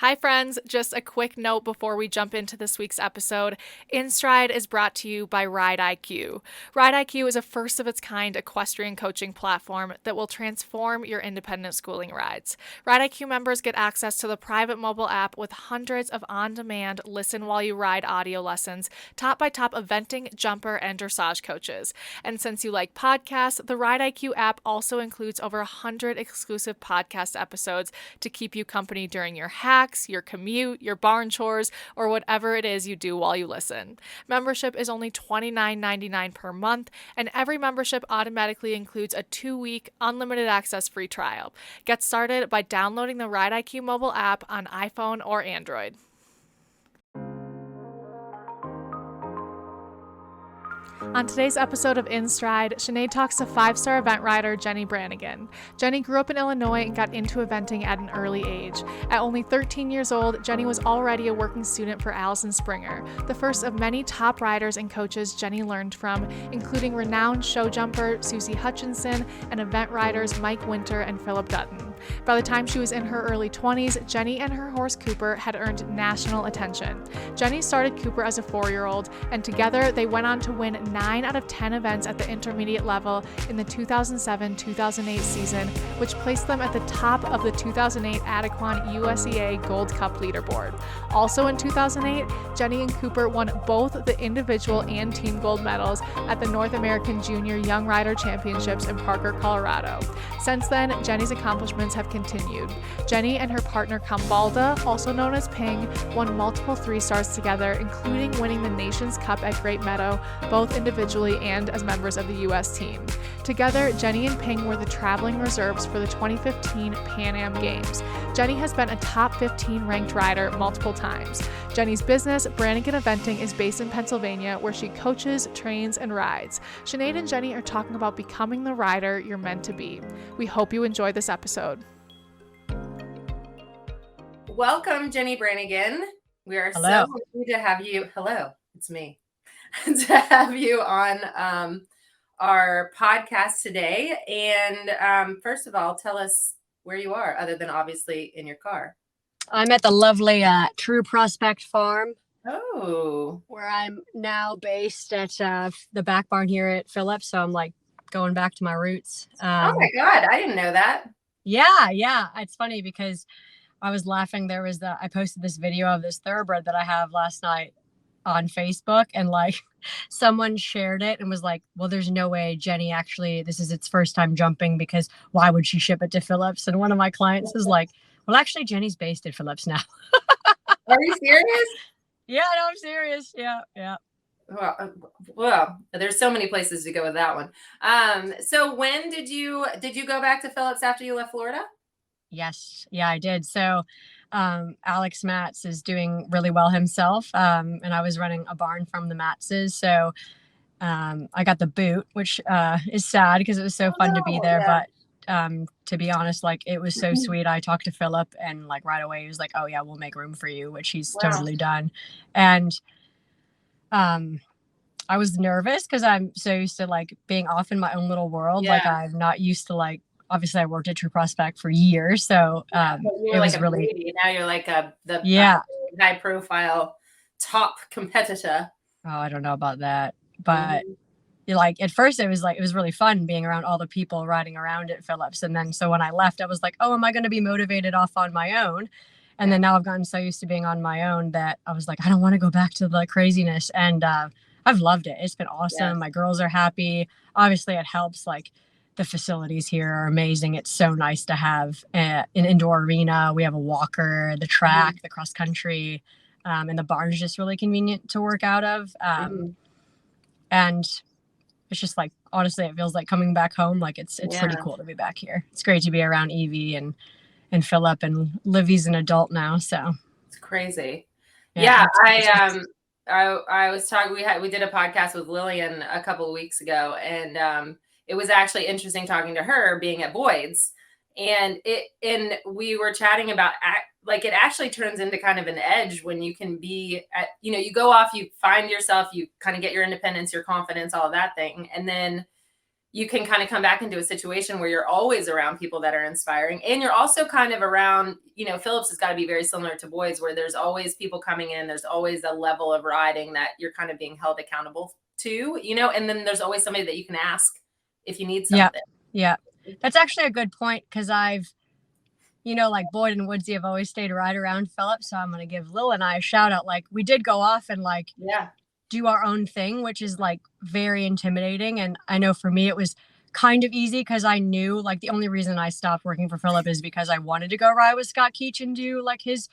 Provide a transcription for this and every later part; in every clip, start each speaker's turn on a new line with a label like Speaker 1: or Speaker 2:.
Speaker 1: Hi, friends. Just a quick note before we jump into this week's episode. InStride is brought to you by Ride IQ. Ride IQ is a first of its kind equestrian coaching platform that will transform your independent schooling rides. Ride IQ members get access to the private mobile app with hundreds of on-demand listen while you ride audio lessons taught by top eventing, jumper, and dressage coaches. And since you like podcasts, the Ride IQ app also includes over 100 exclusive podcast episodes to keep you company during your hacks, your commute, your barn chores, or whatever it is you do while you listen. Membership is only $29.99 per month, and every membership automatically includes a 2-week unlimited access free trial. Get started by downloading the Ride IQ mobile app on iPhone or Android. On today's episode of InStride, Sinead talks to 5-star event rider Jennie Brannigan. Jennie grew up in Illinois and got into eventing at an early age. At only 13 years old, Jennie was already a working student for Allison Springer, the first of many top riders and coaches Jennie learned from, including renowned show jumper Susie Hutchinson and event riders Mike Winter and Philip Dutton. By the time she was in her early 20s, Jennie and her horse Cooper had earned national attention. Jennie started Cooper as a 4-year-old, and together they went on to win 9 out of 10 events at the intermediate level in the 2007-2008 season, which placed them at the top of the 2008 Adequan USEA Gold Cup leaderboard. Also in 2008, Jennie and Cooper won both the individual and team gold medals at the North American Junior Young Rider Championships in Parker, Colorado. Since then, Jennie's accomplishments have continued. Jennie and her partner Kambalda, also known as Ping, won multiple 3-stars together, including winning the Nations Cup at Great Meadow, both individually and as members of the U.S. team. Together, Jennie and Ping were the traveling reserves for the 2015 Pan Am Games. Jennie has been a top 15 ranked rider multiple times. Jennie's business, Brannigan Eventing, is based in Pennsylvania, where she coaches, trains, and rides. Sinead and Jennie are talking about becoming the rider you're meant to be. We hope you enjoy this episode.
Speaker 2: Welcome, Jennie Brannigan. We are
Speaker 3: Hello.
Speaker 2: so happy to have you. Hello, it's me. To have you on our podcast today. And first of all, tell us where you are, other than obviously in your car.
Speaker 3: I'm at the lovely True Prospect Farm.
Speaker 2: Oh.
Speaker 3: Where I'm now based at the back barn here at Phillip. So I'm like going back to my roots.
Speaker 2: Oh my God, I didn't know that.
Speaker 3: Yeah. It's funny because I was laughing. I posted this video of this thoroughbred that I have last night on Facebook, and like someone shared it and was like, well, there's no way Jennie actually, this is its first time jumping, because why would she ship it to Phillips? And one of my clients is like, well, actually Jennie's based at Phillips now.
Speaker 2: Are you serious?
Speaker 3: Yeah, no, I'm serious. Yeah.
Speaker 2: Well, there's so many places to go with that one. So when did you go back to Phillips after you left Florida?
Speaker 3: Yes. Yeah, I did. So Alex Matz is doing really well himself. And I was running a barn from the Matzes. So I got the boot, which is sad because it was so fun to be there. Yeah. But to be honest, like, it was so sweet. I talked to Philip, and like right away he was like, oh yeah, we'll make room for you, which he's totally done. And I was nervous because I'm so used to like being off in my own little world. Yeah. Like, I'm not used to, like, obviously I worked at True Prospect for years. So it was really,
Speaker 2: baby. Now you're like the high profile top competitor.
Speaker 3: Oh, I don't know about that. But like at first it was really fun being around all the people riding around at Phillips. And then so when I left, I was like, oh, am I going to be motivated off on my own? And then now I've gotten so used to being on my own that I was like, I don't want to go back to the craziness. And I've loved it. It's been awesome. Yes. My girls are happy. Obviously it helps, like, the facilities here are amazing. It's so nice to have an indoor arena. We have a walker, the track, the cross country, and the barn is just really convenient to work out of. And it's just like, honestly, it feels like coming back home. Like, it's pretty cool to be back here. It's great to be around Evie and Philip, and Livy's an adult now. So
Speaker 2: it's crazy. Yeah. I was talking, we did a podcast with Lillian a couple of weeks ago, and it was actually interesting talking to her being at Boyd's, and we were chatting about, like, it actually turns into kind of an edge when you can be at, you go off, you find yourself, you kind of get your independence, your confidence, all of that thing. And then you can kind of come back into a situation where you're always around people that are inspiring. And you're also kind of around, Phillips has got to be very similar to Boyd's, where there's always people coming in. There's always a level of riding that you're kind of being held accountable to, and then there's always somebody that you can ask if you need something.
Speaker 3: Yeah. That's actually a good point, because I've, like Boyd and Woodsy have always stayed right around Philip. So I'm going to give Lil and I a shout out. Like, we did go off and do our own thing, which is like very intimidating. And I know for me, it was kind of easy because I knew like the only reason I stopped working for Philip is because I wanted to go ride with Scott Keach and do like his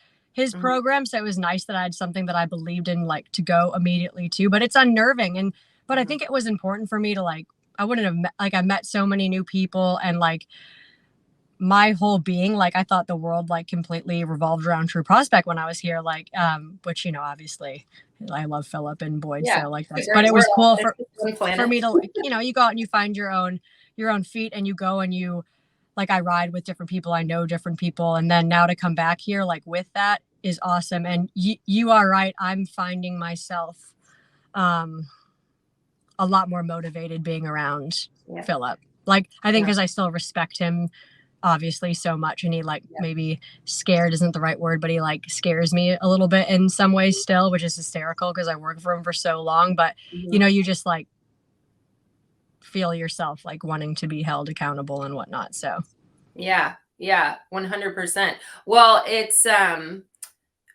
Speaker 3: program. So it was nice that I had something that I believed in, like, to go immediately to, but it's unnerving. But I think it was important for me to I wouldn't have met, I met so many new people, and my whole being, I thought the world completely revolved around True Prospect when I was here, which, obviously I love Philip and Boyd.
Speaker 2: Yeah,
Speaker 3: so that's, but it was cool for me to, you go out and you find your own feet, and you go and you, I ride with different people. I know different people. And then now to come back here, with that is awesome. And you are right. I'm finding myself, a lot more motivated being around Philip. I think because I still respect him obviously so much, and he maybe scared isn't the right word, but he scares me a little bit in some ways still, which is hysterical because I worked for him for so long. But you just feel yourself wanting to be held accountable and whatnot. So
Speaker 2: yeah 100%. Well, it's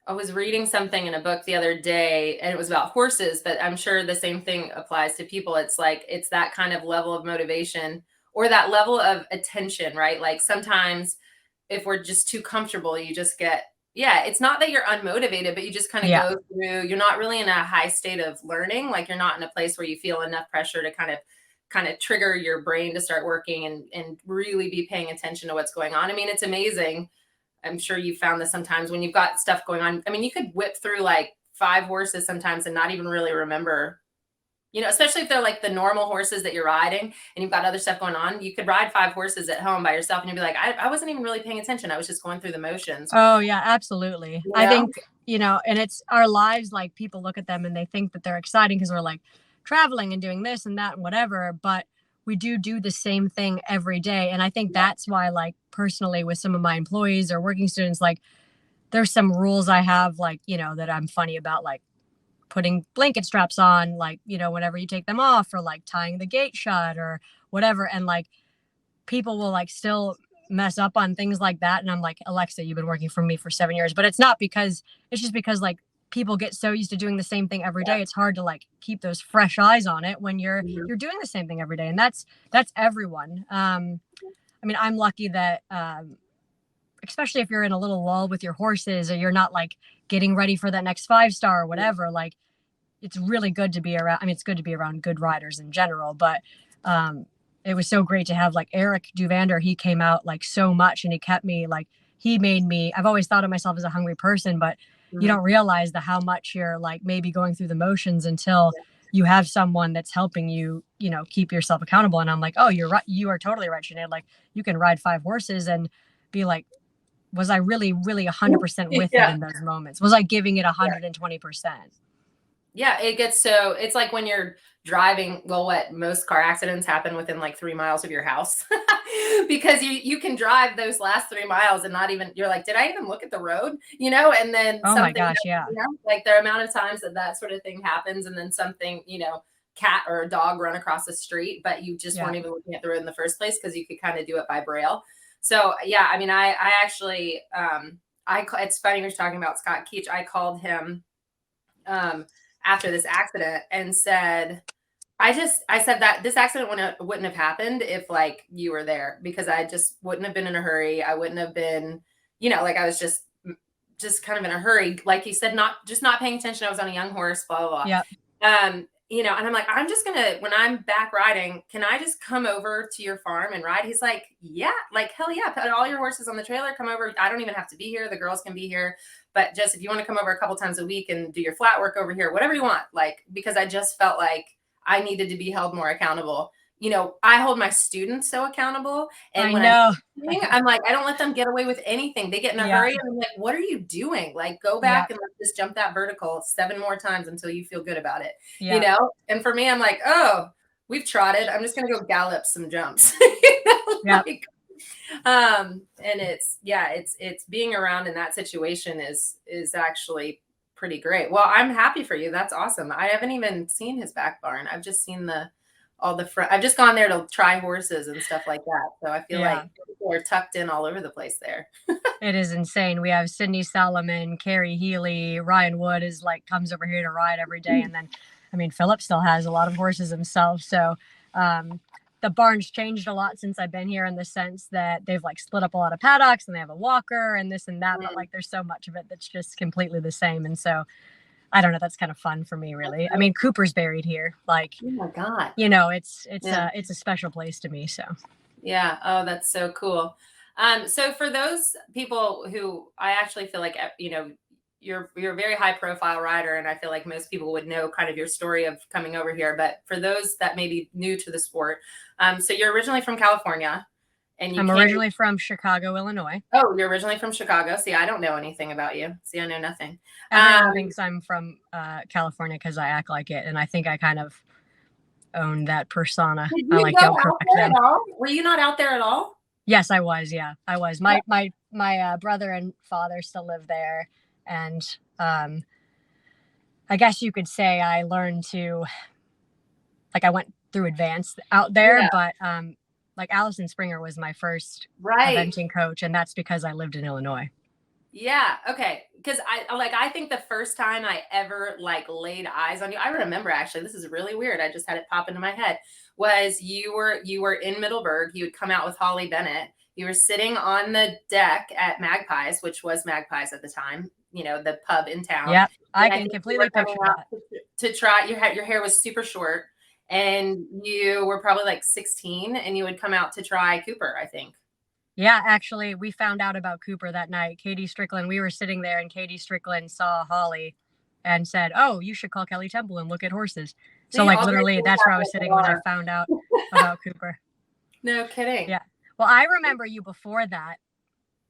Speaker 2: I was reading something in a book the other day, and it was about horses, but I'm sure the same thing applies to people. It's it's that kind of level of motivation, or that level of attention, right? Sometimes if we're just too comfortable, you just get, it's not that you're unmotivated, but you just kind of go through, you're not really in a high state of learning. You're not in a place where you feel enough pressure to kind of trigger your brain to start working and really be paying attention to what's going on. I mean, it's amazing. I'm sure you found this sometimes when you've got stuff going on. I mean, you could whip through 5 horses sometimes and not even really remember, especially if they're the normal horses that you're riding and you've got other stuff going on. You could ride 5 horses at home by yourself and you'd be like, I wasn't even really paying attention. I was just going through the motions.
Speaker 3: Oh yeah, absolutely. I think, and it's our lives, people look at them and they think that they're exciting because we're traveling and doing this and that and whatever, but we do the same thing every day. And I think that's why, personally with some of my employees or working students, there's some rules I have, that I'm funny about, putting blanket straps on, whenever you take them off, or tying the gate shut or whatever. And people will still mess up on things like that. And I'm like, Alexa, you've been working for me for 7 years, but it's just because people get so used to doing the same thing every day. It's hard to keep those fresh eyes on it when you're doing the same thing every day. And that's everyone. I mean, I'm lucky that, especially if you're in a little lull with your horses, or you're not getting ready for that next 5-star or whatever, it's really good to be around. I mean, it's good to be around good riders in general, but, it was so great to have Eric Duvander. He came out so much, and he kept me he made me, I've always thought of myself as a hungry person, but you don't realize how much you're maybe going through the motions until you have someone that's helping you, keep yourself accountable. And I'm like, oh, you're right. You are totally right, Sinead. You can ride 5 horses and be was I really, really 100% with it in those moments? Was I giving it 120%?
Speaker 2: Yeah, it gets so, it's when you're driving, most car accidents happen within 3 miles of your house because you can drive those last 3 miles and not even, you're did I even look at the road? And then
Speaker 3: oh my gosh, yeah.
Speaker 2: The amount of times that sort of thing happens, and then something, cat or a dog run across the street, but you just weren't even looking at the road in the first place because you could kind of do it by braille. So yeah, I mean, I actually, it's funny you're talking about Scott Keach. I called him, after this accident and said, I said that this accident wouldn't have happened if you were there, because I just wouldn't have been in a hurry. I wouldn't have been, I was just kind of in a hurry. Like you said, not paying attention. I was on a young horse, blah, blah, blah.
Speaker 3: Yep.
Speaker 2: And I'm like, I'm just gonna, when I'm back riding, can I just come over to your farm and ride? He's like, yeah, hell yeah. Put all your horses on the trailer, come over. I don't even have to be here. The girls can be here. But just if you want to come over a couple times a week and do your flat work over here, whatever you want, because I just felt like I needed to be held more accountable. I hold my students so accountable. And when I'm I don't let them get away with anything. They get in a hurry. And I'm like, what are you doing? Go back and let's just jump that vertical 7 more times until you feel good about it. And for me, I'm like, oh, we've trotted. I'm just going to go gallop some jumps. You know,
Speaker 3: Yep.
Speaker 2: like, and it's being around in that situation is actually pretty great. Well, I'm happy for you. That's awesome. I haven't even seen his back barn. I've just seen all the front. I've just gone there to try horses and stuff like that. So I feel like people are tucked in all over the place there.
Speaker 3: It is insane. We have Sydney Solomon, Carrie Healy, Ryan Wood is like comes over here to ride every day. And then, I mean, Philip still has a lot of horses himself. So the barn's changed a lot since I've been here in the sense that they've like split up a lot of paddocks and they have a walker and this and that. But like there's so much of it that's just completely the same. And so I don't know. That's kind of fun for me, really. I mean, Cooper's buried here. Like,
Speaker 2: oh my God,
Speaker 3: you know, it's a special place to me. So,
Speaker 2: yeah. Oh, that's so cool. So for those people who I actually feel like, you know, you're a very high profile rider, and I feel like most people would know kind of your story of coming over here. But for those that may be new to the sport, so you're originally from California. And
Speaker 3: I'm originally from Chicago, Illinois.
Speaker 2: Oh, you're originally from Chicago. See, I don't know anything about you. See, I know nothing.
Speaker 3: Everyone thinks I'm from California because I act like it, and I think I kind of own that persona.
Speaker 2: Did
Speaker 3: I
Speaker 2: you
Speaker 3: like
Speaker 2: go
Speaker 3: don't
Speaker 2: out
Speaker 3: correct
Speaker 2: there
Speaker 3: them.
Speaker 2: at all? Were you not out there at all?
Speaker 3: Yes, I was. Yeah, I was. My brother and father still live there, and I guess you could say I learned to, like, I went through advanced out there, but like Allison Springer was my first eventing coach, and that's because I lived in Illinois.
Speaker 2: Yeah. Okay. Because I think the first time I ever like laid eyes on you, I remember actually, this is really weird. I just had it pop into my head. Was you were in Middleburg. You had come out with Holly Bennett. You were sitting on the deck at Magpies, which was Magpies at the time. You know, the pub in town.
Speaker 3: Yep, I can completely picture that.
Speaker 2: To try your hair was super short. And you were probably like 16 and you would come out to try Cooper, I think.
Speaker 3: Yeah, actually, we found out about Cooper that night. Katie Strickland, we were sitting there and Katie Strickland saw Holly and said, "Oh, you should call Kelly Temple and look at horses." So like literally that's where I was sitting when I found out about Cooper.
Speaker 2: No kidding.
Speaker 3: Yeah. Well, I remember you before that.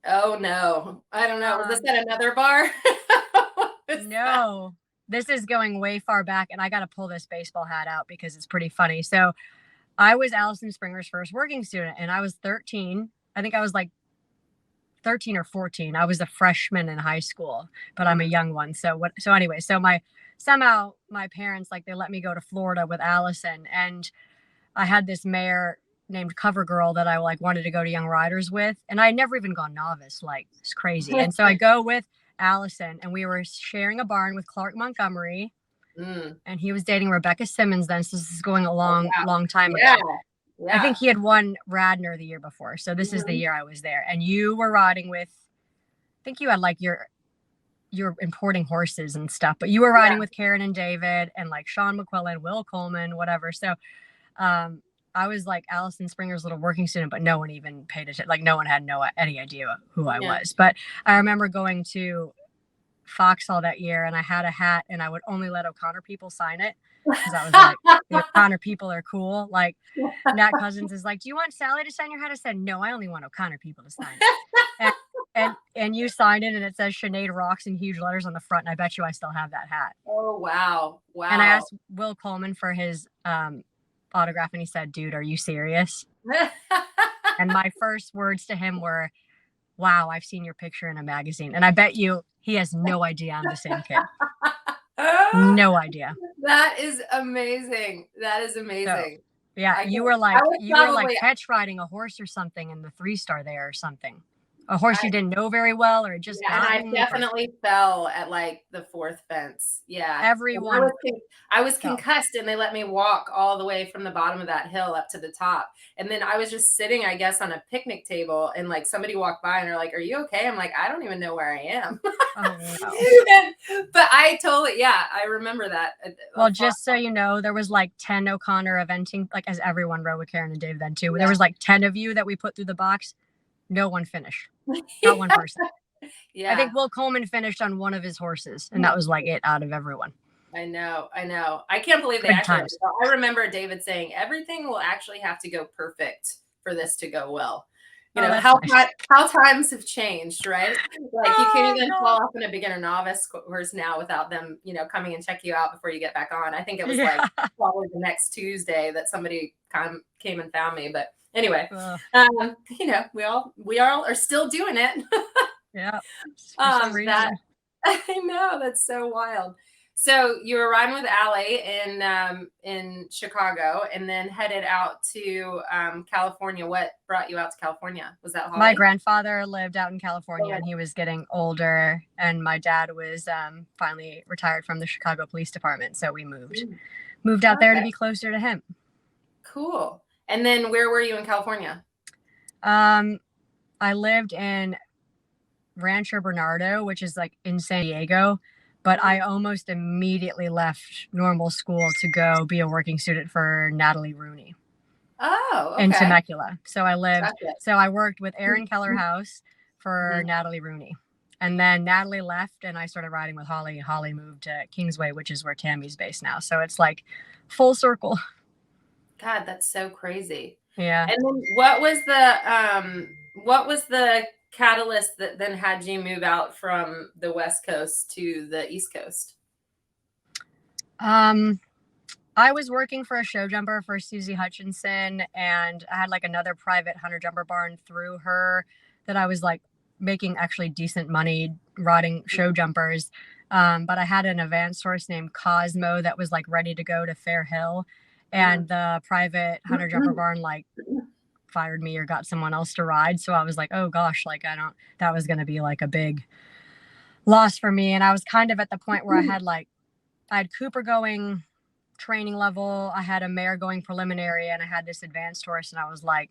Speaker 2: Oh, no. I don't know. Was this at another bar?
Speaker 3: No. This is going way far back, and I got to pull this baseball hat out because it's pretty funny. So I was Allison Springer's first working student, and I was 13. I think I was like 13 or 14. I was a freshman in high school, but I'm a young one. So anyway, somehow my parents, like, they let me go to Florida with Allison, and I had this mare named Cover Girl that I like wanted to go to Young Riders with, and I had never even gone novice. Like, it's crazy. And so I go with Allison, and we were sharing a barn with Clark Montgomery, and he was dating Rebecca Simmons then. So this is going a long time ago. Yeah. I think he had won Radnor the year before. So this is the year I was there, and you were riding with, I think you had like you're importing horses and stuff, but you were riding with Karen and David and like Sean McQuillan, Will Coleman, whatever. So I was like Allison Springer's little working student, but no one even paid attention. Like no one had any idea who I was. But I remember going to Foxhall that year, and I had a hat, and I would only let OConnor people sign it because I was like, the OConnor people are cool. Like Nat Cousins is like, "Do you want Sally to sign your hat?" I said, "No, I only want OConnor people to sign it." and you signed it, and it says Sinead Rocks in huge letters on the front, and I bet you I still have that hat.
Speaker 2: Oh wow.
Speaker 3: And I asked Will Coleman for his autograph, and he said, "Dude, are you serious?" And my first words to him were, "Wow, I've seen your picture in a magazine." And I bet you he has no idea I'm the same kid. No idea.
Speaker 2: That is amazing. That is amazing.
Speaker 3: So, yeah, you were like catch riding a horse or something in the 3-star there or something. A horse you didn't know very well, or just
Speaker 2: and I definitely fell at like the 4th fence. Yeah.
Speaker 3: Everyone.
Speaker 2: I was concussed, and they let me walk all the way from the bottom of that hill up to the top. And then I was just sitting, I guess, on a picnic table, and like somebody walked by and they're like, "Are you okay?" I'm like, "I don't even know where I am."
Speaker 3: Oh, no.
Speaker 2: But I totally, I remember that.
Speaker 3: Well, just so you know, there was like 10 OConnor eventing, like as everyone rode with Karen and Dave then too. There was like 10 of you that we put through the box. No one finished. Not one person. I think Will Coleman finished on one of his horses, and that was like it out of everyone.
Speaker 2: I know. I can't believe they actually. I remember David saying everything will actually have to go perfect for this to go well. how times have changed, right? Like you can't even
Speaker 3: God.
Speaker 2: fall off in a beginner novice course now without them, coming and check you out before you get back on. I think it was like probably the next Tuesday that somebody came and found me. But anyway, we all are still doing it.
Speaker 3: Yeah. For some reason.
Speaker 2: I know, that's so wild. So you were riding with Allie in Chicago, and then headed out to California. What brought you out to California? Was that Holly?
Speaker 3: My grandfather lived out in California, and he was getting older, and my dad was finally retired from the Chicago Police Department, so we moved out there to be closer to him. Cool.
Speaker 2: And then where were you in California?
Speaker 3: I lived in Rancho Bernardo, which is like in San Diego, but I almost immediately left normal school to go be a working student for Natalie Rooney.
Speaker 2: Oh, okay.
Speaker 3: In Temecula. So I worked with Aaron Keller House for Natalie Rooney. And then Natalie left and I started riding with Holly. Holly moved to Kingsway, which is where Tammy's based now. So it's like full circle.
Speaker 2: God, that's so crazy.
Speaker 3: Yeah.
Speaker 2: And then what was the catalyst that then had you move out from the West Coast to the East Coast?
Speaker 3: I was working for a show jumper for Susie Hutchinson, and I had like another private hunter jumper barn through her that I was like making actually decent money riding show jumpers. But I had an advanced horse named Cosmo that was like ready to go to Fair Hill, and the private hunter jumper barn like fired me or got someone else to ride. So I was like, oh gosh, like that was going to be like a big loss for me. And I was kind of at the point where I had Cooper going training level. I had a mare going preliminary, and I had this advanced horse. And I was like,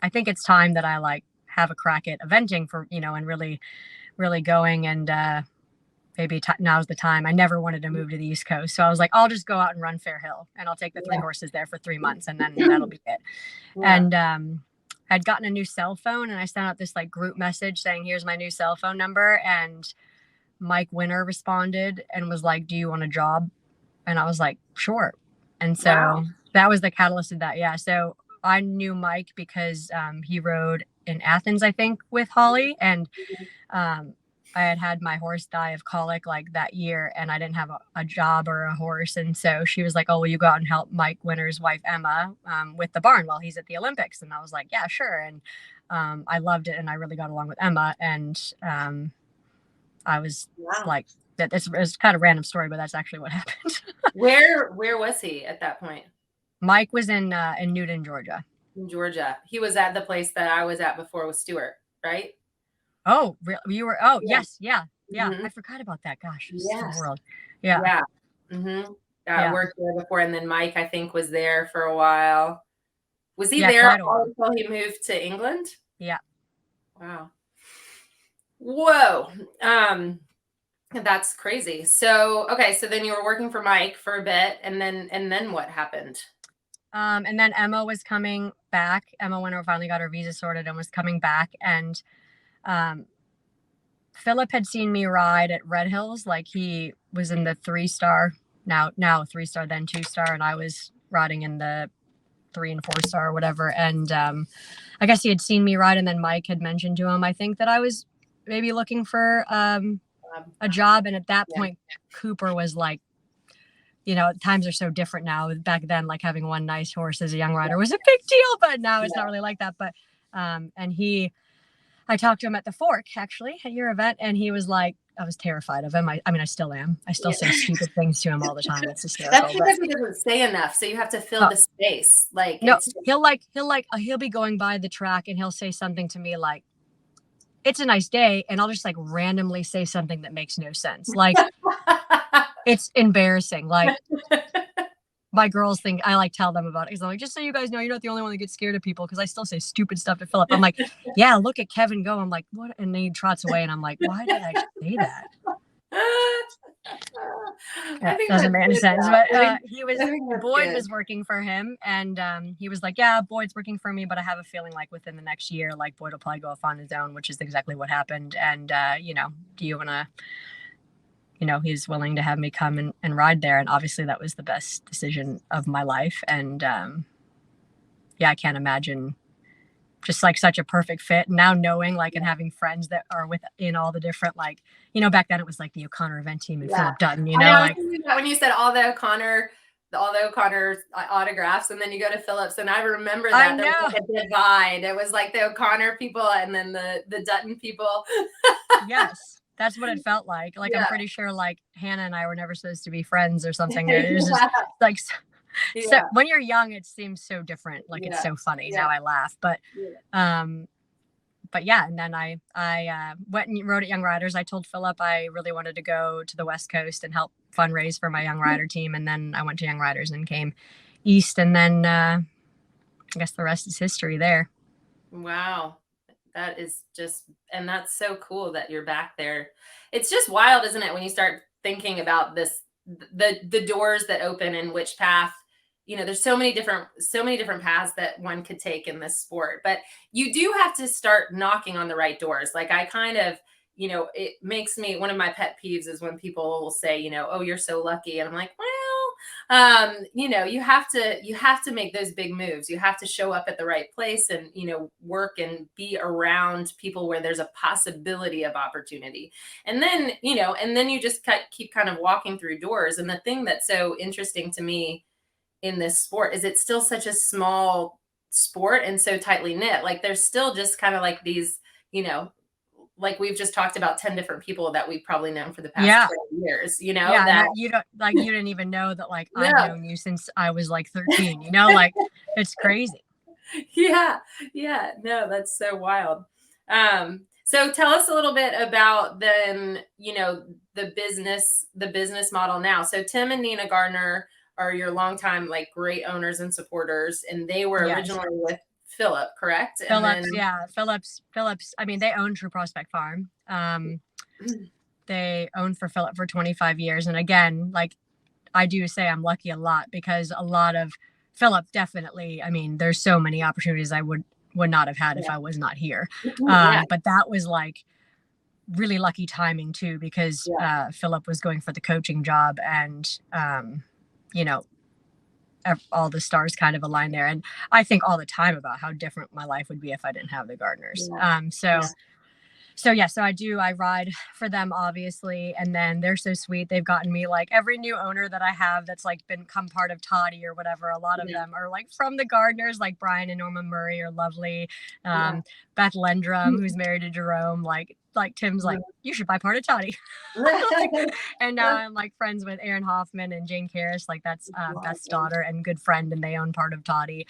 Speaker 3: I think it's time that I like have a crack at eventing for, and really, really going. And maybe now's the time. I never wanted to move to the East Coast. So I was like, I'll just go out and run Fair Hill, and I'll take the 3 horses there for 3 months, and then that'll be it. Yeah. And I'd gotten a new cell phone, and I sent out this like group message saying, here's my new cell phone number. And Mike Winter responded and was like, do you want a job? And I was like, sure. And so that was the catalyst of that. Yeah. So I knew Mike because he rode in Athens, I think, with Holly. And I had my horse die of colic like that year, and I didn't have a job or a horse. And so she was like, oh, will you go out and help Mike Winter's wife, Emma, with the barn while he's at the Olympics? And I was like, yeah, sure. And I loved it. And I really got along with Emma. And I was like, it's kind of a random story, but that's actually what happened.
Speaker 2: Where was he at that point?
Speaker 3: Mike was in Newton, Georgia.
Speaker 2: In Georgia. He was at the place that I was at before with Stuart, right?
Speaker 3: Oh, you were? Oh, yes. Yeah. I forgot about that. Gosh. Yes. The world. Yeah.
Speaker 2: Yeah. I worked there before. And then Mike, I think, was there for a while. Was he there until he moved to England?
Speaker 3: Yeah.
Speaker 2: Wow. Whoa. That's crazy. So, okay. So then you were working for Mike for a bit, and then what happened?
Speaker 3: And then Emma was coming back. Emma Winter finally got her visa sorted and was coming back. And Philip had seen me ride at Red Hills. Like he was in the 3-star, now 3-star, then 2-star. And I was riding in the 3 and 4-star or whatever. And I guess he had seen me ride. And then Mike had mentioned to him, I think, that I was maybe looking for a job. And at that point, Cooper was like, times are so different now. Back then, like having one nice horse as a young rider was a big deal, but now it's not really like that. But I talked to him at the Fork, actually, at your event, and he was like, I was terrified of him. I mean, I still am. I still say stupid things to him all the time. It's hysterical.
Speaker 2: That's because he doesn't say enough, so you have to fill the space. Like
Speaker 3: no, he'll be going by the track and he'll say something to me like, "It's a nice day," and I'll just like randomly say something that makes no sense. Like it's embarrassing. Like my girls think I like tell them about it because I'm like, just so you guys know, you're not the only one that gets scared of people, because I still say stupid stuff to Philip. I'm like, yeah, look at Kevin go. I'm like, what? And then he trots away, and I'm like, why did I say that? That doesn't make any sense. But Boyd was working for him, and he was like, yeah, Boyd's working for me, but I have a feeling like within the next year, like Boyd will probably go off on his own, which is exactly what happened. And do you want to? He's willing to have me come and ride there. And obviously that was the best decision of my life. And I can't imagine just like such a perfect fit. And now knowing like and having friends that are within all the different, like, you know, back then it was like the OConnor event team and Philip Dutton, you know, like
Speaker 2: when you said all the O'Connor autographs, and then you go to Phillips, and I remember that there was like a divide. It was like the O'Connor people and then the Dutton people.
Speaker 3: Yes, that's what it felt like. Like I'm pretty sure like Hannah and I were never supposed to be friends or something. It was just like so when you're young, it seems so different. Like it's so funny. Now I laugh, but yeah. And then I went and wrote at Young Riders. I told Philip I really wanted to go to the West Coast and help fundraise for my Young Rider team. And then I went to Young Riders and came East. And then I guess the rest is history there.
Speaker 2: Wow. That is just, and that's so cool that you're back there. It's just wild, isn't it? When you start thinking about this, the doors that open and which path, you know, there's so many different paths that one could take in this sport, but you do have to start knocking on the right doors. Like I kind of, you know, it makes me, one of my pet peeves is when people will say, you know, oh, you're so lucky. And I'm like, well, you know, you have to make those big moves. You have to show up at the right place and, you know, work and be around people where there's a possibility of opportunity. And then, you know, and then you just keep kind of walking through doors. And the thing that's so interesting to me in this sport is it's still such a small sport and so tightly knit. Like there's still just kind of like these, you know, like we've just talked about 10 different people that we've probably known for the past 20 years, you know, that
Speaker 3: you don't like, you didn't even know that like I've known you since I was like 13, you know, like it's crazy.
Speaker 2: Yeah. No, that's so wild. So tell us a little bit about then, you know, the business model now. So Tim and Nina Gardner are your longtime, like great owners and supporters. And they were originally with Philip, correct?
Speaker 3: Phillips. I mean, they own True Prospect Farm. They owned for Philip for 25 years. And again, like I do say I'm lucky a lot because a lot of Philip definitely, I mean, there's so many opportunities I would not have had if I was not here. But that was like really lucky timing too, because Philip was going for the coaching job and, you know, all the stars kind of align there. And I think all the time about how different my life would be if I didn't have the Gardners. So I ride for them obviously. And then they're so sweet. They've gotten me like every new owner that I have that's like become part of Toddy or whatever. A lot of them are like from the Gardners, like Brian and Norma Murray are lovely. Beth Lendrum, who's married to Jerome, like Tim's like, you should buy part of Toddy. And now I'm like friends with Aaron Hoffman and Jane Karras, like that's Beth's daughter and good friend, and they own part of Toddy.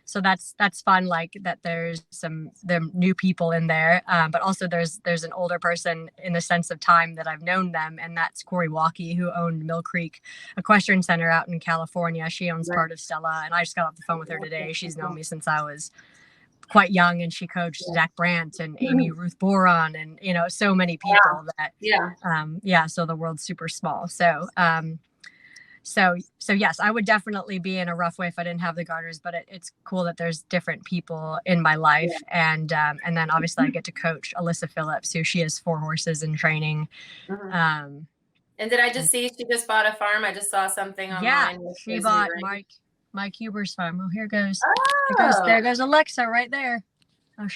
Speaker 3: So that's fun, like that there's the new people in there, but also there's an older person in the sense of time that I've known them, and that's Corey Walkie, who owned Mill Creek Equestrian Center out in California. She owns part of Stella, and I just got off the phone with her today. She's known me since I was quite young, and she coached Zach Brandt and Amy Ruth Boron and, you know, so many people that so the world's super small. So yes, I would definitely be in a rough way if I didn't have the Gardners, but it's cool that there's different people in my life. And then obviously I get to coach Alyssa Phillips, who she has 4 horses in training.
Speaker 2: And did I just see she just bought a farm? I just saw something online.
Speaker 3: Yeah, she bought Mike Huber's farm. Oh, here goes. There goes Alexa right there. Oh,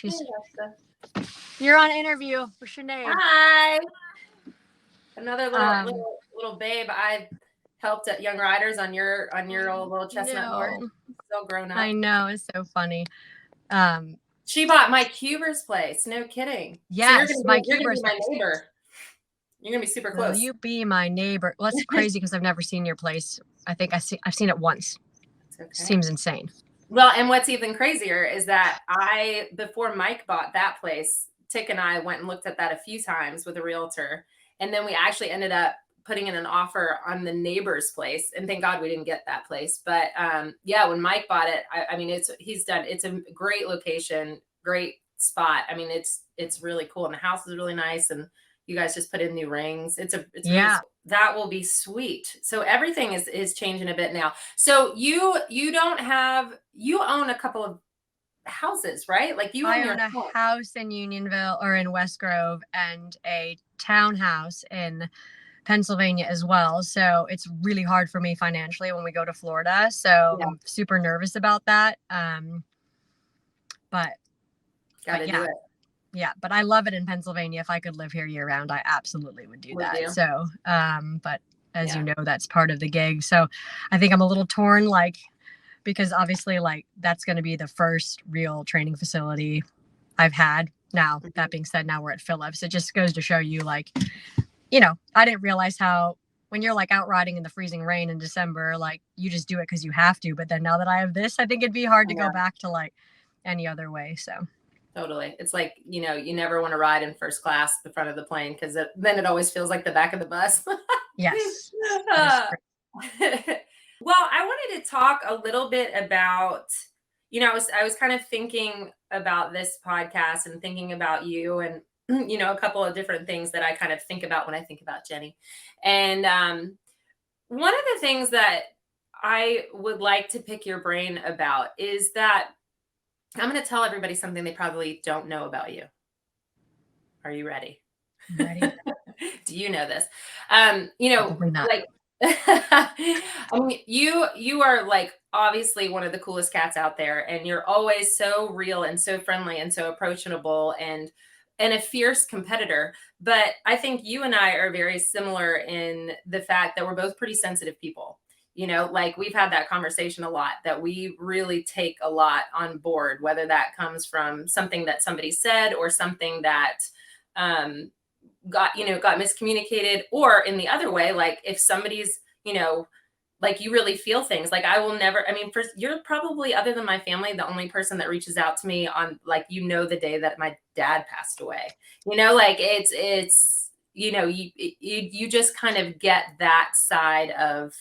Speaker 3: you're on interview with Sinead.
Speaker 2: Hi. Another little babe. I helped at Young Riders on your old little chestnut horse. So grown up.
Speaker 3: I know, it's so funny.
Speaker 2: She bought Mike Huber's place. No kidding.
Speaker 3: Yes,
Speaker 2: so
Speaker 3: Mike
Speaker 2: Huber's my neighbor. You're gonna be super close.
Speaker 3: Will you be my neighbor? Well, that's crazy because I've never seen your place. I think I've seen it once. Okay. Seems insane.
Speaker 2: Well, and what's even crazier is that before Mike bought that place, Tick and I went and looked at that a few times with a realtor. And then we actually ended up putting in an offer on the neighbor's place. And thank God we didn't get that place. But when Mike bought it, I mean, it's a great location, great spot. I mean, it's really cool. And the house is really nice. And you guys just put in new rings. That will be sweet. So everything is changing a bit now. So you own a couple of houses, right? Like I own
Speaker 3: a house in Unionville or in West Grove and a townhouse in Pennsylvania as well. So it's really hard for me financially when we go to Florida. So I'm super nervous about that.
Speaker 2: Gotta do it.
Speaker 3: Yeah, but I love it in Pennsylvania. If I could live here year round, I absolutely would do that. So, but as you know, that's part of the gig. So I think I'm a little torn, like, because obviously, like, that's going to be the first real training facility I've had. Now, that being said, now we're at Phillips. It just goes to show you, like, you know, I didn't realize how when you're like out riding in the freezing rain in December, like, you just do it because you have to. But then now that I have this, I think it'd be hard to go back to like any other way. So.
Speaker 2: Totally. It's like, you know, you never want to ride in first class the front of the plane because then it always feels like the back of the bus.
Speaker 3: Yes.
Speaker 2: Well, I wanted to talk a little bit about, you know, I was kind of thinking about this podcast and thinking about you and, you know, a couple of different things that I kind of think about when I think about Jennie. And one of the things that I would like to pick your brain about is that I'm going to tell everybody something they probably don't know about you. Are you ready?
Speaker 3: I'm ready.
Speaker 2: Do you know this? You know, like, I mean, you are like obviously one of the coolest cats out there, and you're always so real and so friendly and so approachable and a fierce competitor. But I think you and I are very similar in the fact that we're both pretty sensitive people. You know, like we've had that conversation a lot, that we really take a lot on board, whether that comes from something that somebody said or something that got miscommunicated, or in the other way, like if somebody's, you know, like you really feel things. Like I will never, I mean, first, you're probably, other than my family, the only person that reaches out to me on, like, you know, the day that my dad passed away, you know, like it's, you know, you just kind of get that side of,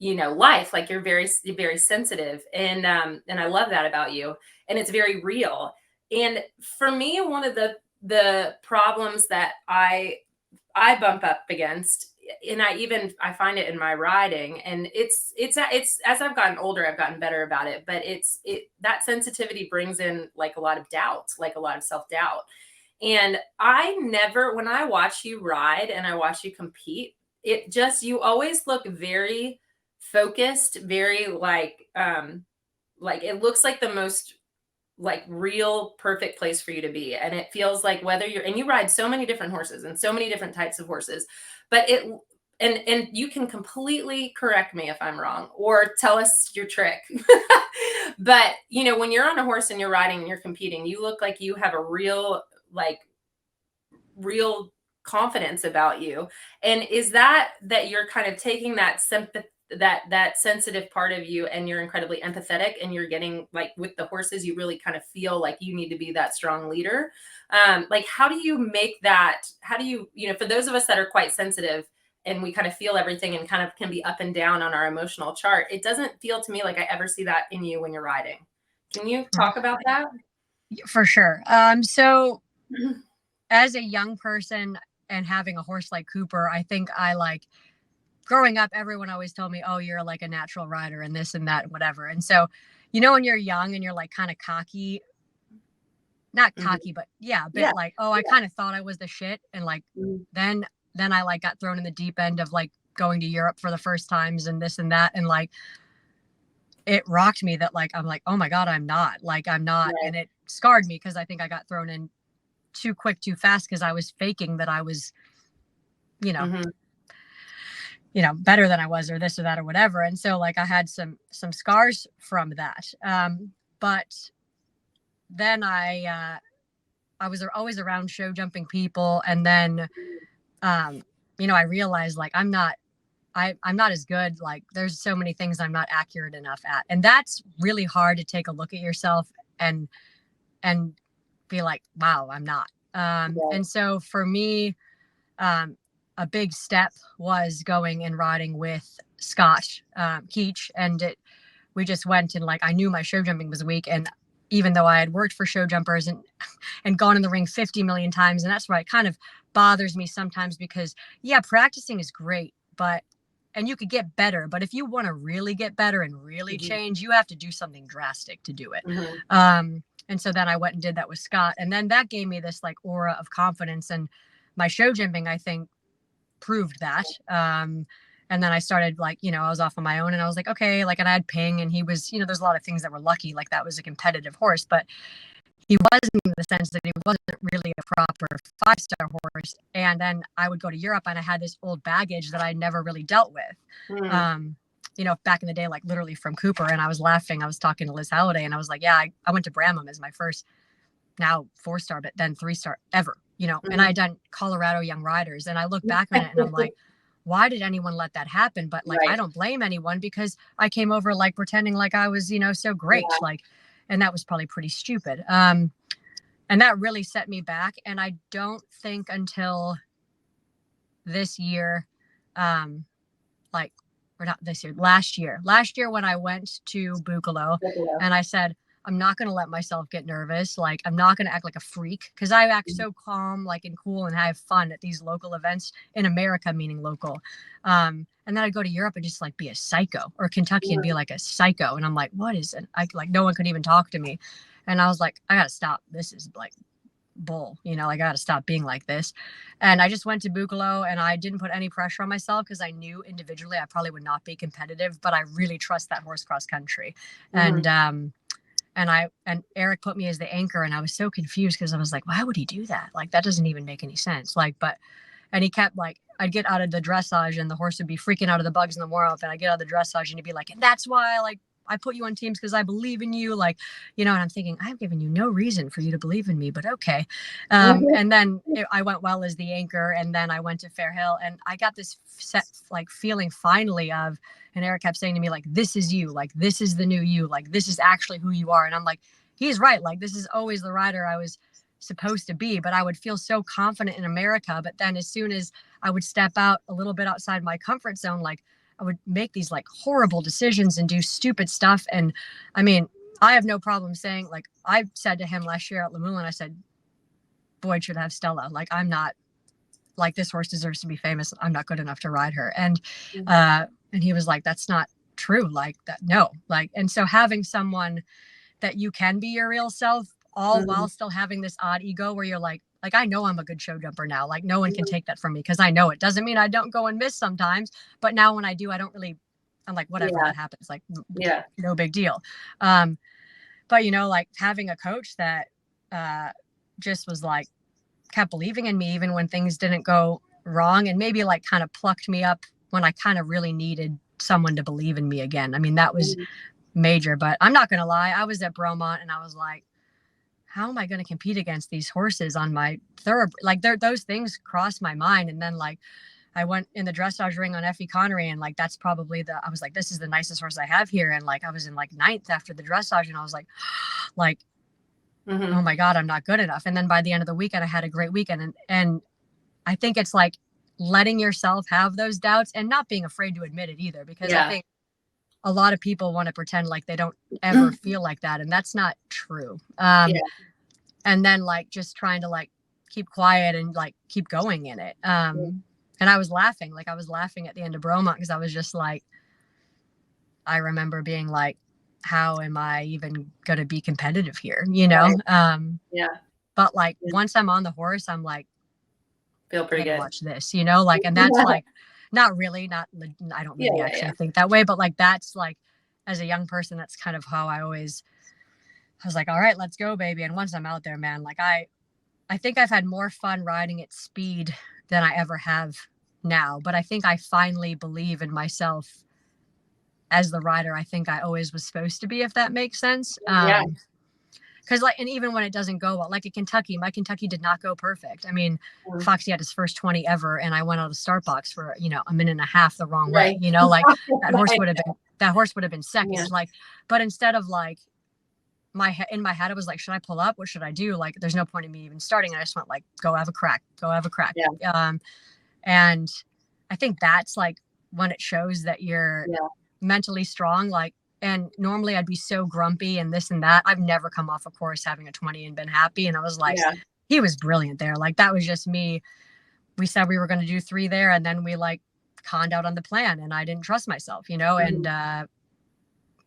Speaker 2: you know, life. Like you're very, very sensitive. And I love that about you. And it's very real. And for me, one of the problems that I bump up against, and I find it in my riding, and it's as I've gotten older, I've gotten better about it, but that sensitivity brings in like a lot of doubt, like a lot of self-doubt. And when I watch you ride and I watch you compete, you always look very focused, very like it looks like the most like real perfect place for you to be. And it feels like you ride so many different horses and so many different types of horses, but and you can completely correct me if I'm wrong or tell us your trick. But you know, when you're on a horse and you're riding and you're competing, you look like you have a real confidence about you. And is that you're kind of taking that sympathy, that sensitive part of you, and you're incredibly empathetic, and you're getting like with the horses, you really kind of feel like you need to be that strong leader. Like, how do you make that? How do you know, for those of us that are quite sensitive and we kind of feel everything and kind of can be up and down on our emotional chart, it doesn't feel to me like I ever see that in you when you're riding. Can you talk about that?
Speaker 3: For sure. So as a young person and having a horse like Cooper, I think growing up, everyone always told me, oh, you're like a natural rider and this and that and whatever. And so, you know, when you're young and you're like kind of cocky, not cocky, but like, oh, I kind of thought I was the shit. And like, then I like got thrown in the deep end of like going to Europe for the first times and this and that. And like, it rocked me that like, I'm like, oh my God, I'm not. Right. And it scarred me because I think I got thrown in too quick, too fast, because I was faking that I was, you know, you know, better than I was, or this or that or whatever. And so like I had some scars from that. But then I was always around show jumping people. And then, you know, I realized like, I'm not as good. Like there's so many things I'm not accurate enough at. And that's really hard to take a look at yourself and be like, wow, I'm not. And so for me, a big step was going and riding with Scott Keach. And we just went and like, I knew my show jumping was weak. And even though I had worked for show jumpers and gone in the ring 50 million times, and that's why it kind of bothers me sometimes, because practicing is great, and you could get better, but if you want to really get better and really change, you have to do something drastic to do it. And so then I went and did that with Scott. And then that gave me this like aura of confidence, and my show jumping, I think, proved that. And then I started like, I was off on my own and I was like, okay, like, and I had Ping and he was, there's a lot of things that were lucky. Like that was a competitive horse, but he wasn't in the sense that he wasn't really a proper 5-star horse. And then I would go to Europe and I had this old baggage that I never really dealt with. Back in the day, like literally from Cooper. And I was laughing. I was talking to Liz Halliday and I was like, yeah, I went to Bramham as my first, now 4-star, but then 3-star ever, and I had done Colorado Young Riders. And I look back on it and I'm like, why did anyone let that happen? But like, I don't blame anyone because I came over like pretending like I was, so great. Yeah. Like, and that was probably pretty stupid. And that really set me back. And I don't think until this year, or not this year, last year when I went to Buccolo and I said, I'm not going to let myself get nervous. Like, I'm not going to act like a freak because I act so calm, like, and cool and have fun at these local events in America, meaning local. And then I'd go to Europe and just like be a psycho, or Kentucky and be like a psycho. And I'm like, what is it? Like no one could even talk to me. And I was like, I got to stop. This is like bull, I got to stop being like this. And I just went to Buccolo and I didn't put any pressure on myself because I knew individually I probably would not be competitive, but I really trust that horse cross country. And Eric put me as the anchor and I was so confused because I was like, why would he do that? Like, that doesn't even make any sense. And he kept like, I'd get out of the dressage and the horse would be freaking out of the bugs in the warm-up. And I get out of the dressage and he'd be like, and that's why I put you on teams because I believe in you. And I'm thinking, I've given you no reason for you to believe in me, but okay. And then I went well as the anchor. And then I went to Fair Hill and I got this feeling finally of, and Eric kept saying to me, like, this is you, like, this is the new you, like, this is actually who you are. And I'm like, he's right. Like, this is always the rider I was supposed to be, but I would feel so confident in America. But then as soon as I would step out a little bit outside my comfort zone, like, I would make these like horrible decisions and do stupid stuff. And I mean, I have no problem saying, like, I said to him last year at Lemoulin, I said, Boyd should have Stella. Like, I'm not, like, this horse deserves to be famous. I'm not good enough to ride her. And he was like, that's not true. Like that. No. Like, and so having someone that you can be your real self all while still having this odd ego where you're like, I know I'm a good show jumper now. Like no one can take that from me because I know it. Doesn't mean I don't go and miss sometimes, but now when I do, I don't really, I'm like, whatever that happens, like, no big deal. But like having a coach that just was like, kept believing in me even when things didn't go wrong, and maybe like kind of plucked me up when I kind of really needed someone to believe in me again. I mean, that was major, but I'm not going to lie. I was at Bromont and I was like, how am I going to compete against these horses on my thoroughbred? Like those things crossed my mind. And then like I went in the dressage ring on Effie Connery and like, that's probably I was like, this is the nicest horse I have here. And like, I was in like 9th after the dressage and I was like, oh my God, I'm not good enough. And then by the end of the weekend, I had a great weekend. And I think it's like letting yourself have those doubts and not being afraid to admit it either, because I think a lot of people want to pretend like they don't ever feel like that. And that's not true. And then like, just trying to like keep quiet and like keep going in it. And I was laughing at the end of Bromont because I was just like, I remember being like, how am I even going to be competitive here? But like, once I'm on the horse, I'm like,
Speaker 2: feel pretty good.
Speaker 3: Watch this, like, and that's like, I don't really actually think that way, but like, that's like, as a young person, that's kind of how I was like, all right, let's go, baby. And once I'm out there, man, like I think I've had more fun riding at speed than I ever have now, but I think I finally believe in myself as the rider I think I always was supposed to be, if that makes sense. Because like, and even when it doesn't go well, like at Kentucky, my Kentucky did not go perfect. I mean, Foxy had his first 20 ever, and I went out of the start box for a minute and a half the wrong way. Like that horse would have been second. Yeah. Like, but instead of like in my head, I was like, should I pull up? What should I do? Like, there's no point in me even starting. I just went like, go have a crack. Yeah. And I think that's like when it shows that you're mentally strong. Like, and normally I'd be so grumpy and this and that. I've never come off a course having a 20 and been happy. And I was like, he was brilliant there. Like, that was just me. We said we were going to do 3 there. And then we like conned out on the plan and I didn't trust myself, and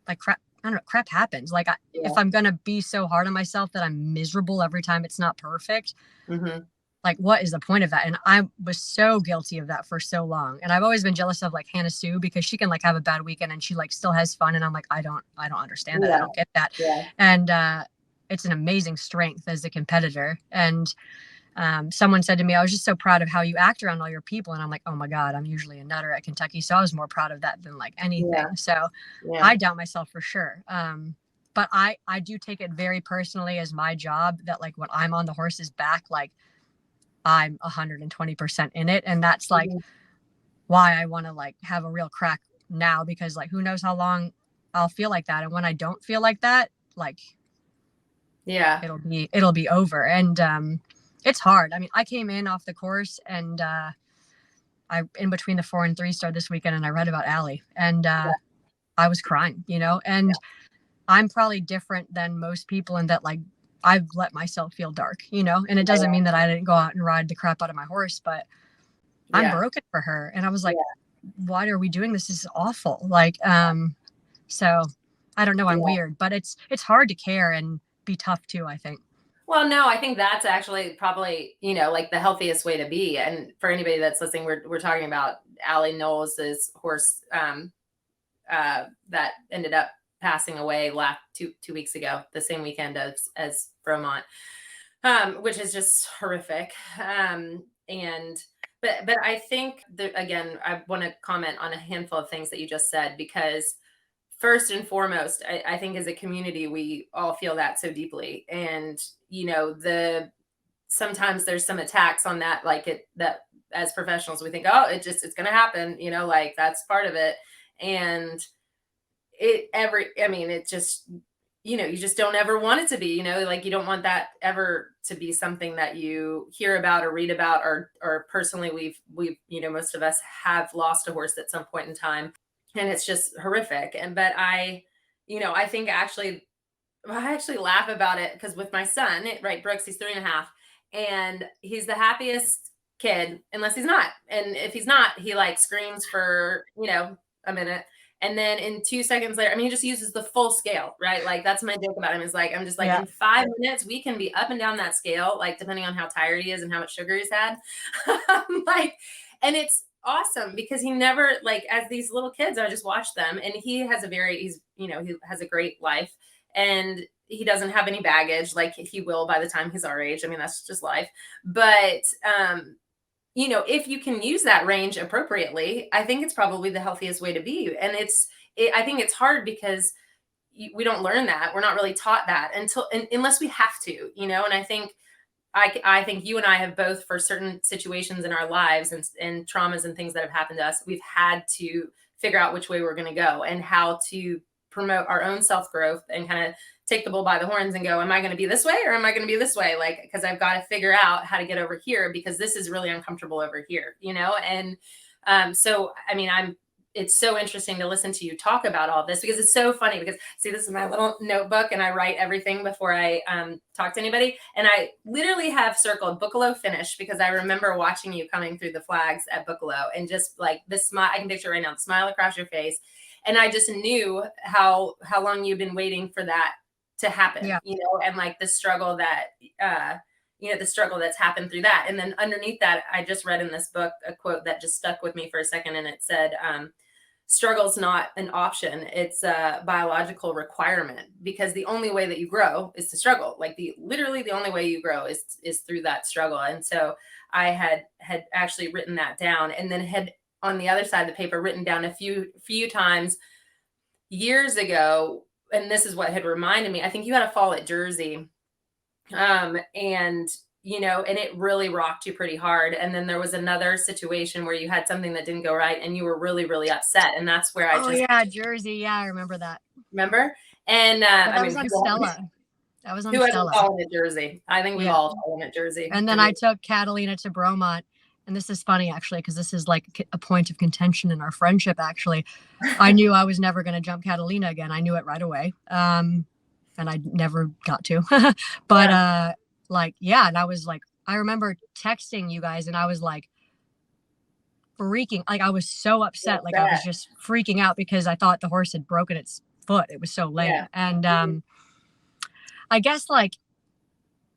Speaker 3: like crap happens. Like if I'm going to be so hard on myself that I'm miserable every time it's not perfect, like, what is the point of that? And I was so guilty of that for so long. And I've always been jealous of like Hannah Sue, because she can like have a bad weekend and she like still has fun. And I'm like, I don't understand that. I don't get that.
Speaker 2: Yeah.
Speaker 3: And it's an amazing strength as a competitor. And someone said to me, I was just so proud of how you act around all your people. And I'm like, oh my God, I'm usually a nutter at Kentucky. So I was more proud of that than like anything.
Speaker 2: Yeah.
Speaker 3: So I doubt myself for sure. But I do take it very personally as my job that like when I'm on the horse's back, like I'm 120% in it. And that's like why I want to like have a real crack now, because like, who knows how long I'll feel like that. And when I don't feel like that, like, it'll be over. And, it's hard. I mean, I came in off the course and, I, in between the 4 and 3 star this weekend, and I read about Allie, and, I was crying, you know, and I'm probably different than most people in that, like, I've let myself feel dark, you know, and it doesn't mean that I didn't go out and ride the crap out of my horse, but I'm broken for her. And I was like, why are we doing this? This is awful. Like, so I don't know. I'm weird, but it's hard to care and be tough too, I think.
Speaker 2: Well, no, I think that's actually probably, you know, like the healthiest way to be. And for anybody that's listening, we're talking about Allie Knowles' horse that ended up passing away last two weeks ago, the same weekend as Bromont, which is just horrific. But I think that, again, I want to comment on a handful of things that you just said, because first and foremost, I think as a community, we all feel that so deeply. And, you know, sometimes there's some attacks on that, like that as professionals, we think, oh, it's going to happen, you know, like that's part of it. And it just, you know, you just don't ever want it to be, you know, like you don't want that ever to be something that you hear about or read about, or personally, we've, you know, most of us have lost a horse at some point in time, and it's just horrific. But I think I actually laugh about it, because with my son, right, Brooks, he's 3.5, and he's the happiest kid unless he's not. And if he's not, he like screams for, you know, a minute. And then in 2 seconds later, I mean, he just uses the full scale, right? Like that's my joke about him, is like, I'm just like, in 5 minutes, we can be up and down that scale, like depending on how tired he is and how much sugar he's had. Like, and it's awesome because he never, like, as these little kids, I just watch them, and he has a great life, and he doesn't have any baggage. Like he will by the time he's our age. I mean, that's just life. But, you know, if you can use that range appropriately, I think it's probably the healthiest way to be. And I think it's hard because we don't learn that. We're not really taught that unless we have to, you know. And I think you and I have both, for certain situations in our lives and traumas and things that have happened to us, we've had to figure out which way we're going to go and how to promote our own self-growth and kind of take the bull by the horns and go, am I going to be this way or am I going to be this way? Like, because I've got to figure out how to get over here because this is really uncomfortable over here, you know? And so, I mean, it's so interesting to listen to you talk about all this, because it's so funny, because see, this is my little notebook and I write everything before I talk to anybody. And I literally have circled Bookalo finish, because I remember watching you coming through the flags at Bookalo, and just like the smile, I can picture right now, the smile across your face. And I just knew how long you've been waiting for that to happen, you know, and like the struggle that, the struggle that's happened through that. And then underneath that, I just read in this book a quote that just stuck with me for a second. And it said, struggle's not an option. It's a biological requirement, because the only way that you grow is to struggle. Like literally the only way you grow is through that struggle. And so I had actually written that down, and then had on the other side of the paper written down a few times years ago. And this is what had reminded me, I think you had a fall at Jersey. And, you know, and it really rocked you pretty hard. And then there was another situation where you had something that didn't go right and you were really, really upset. And that's where
Speaker 3: Jersey. Yeah, I remember that.
Speaker 2: Remember? And
Speaker 3: that was on Stella. That was on Stella.
Speaker 2: Who hasn't fallen at Jersey? I think we've all fallen at Jersey.
Speaker 3: And then I took Catalina to Bromont. And this is funny, actually, because this is like a point of contention in our friendship, actually. I knew I was never going to jump Catalina again. I knew it right away. And I never got to. But and I was like, I remember texting you guys, and I was like freaking, like I was so upset. Like I was just freaking out because I thought the horse had broken its foot. It was so late. Yeah. And I guess like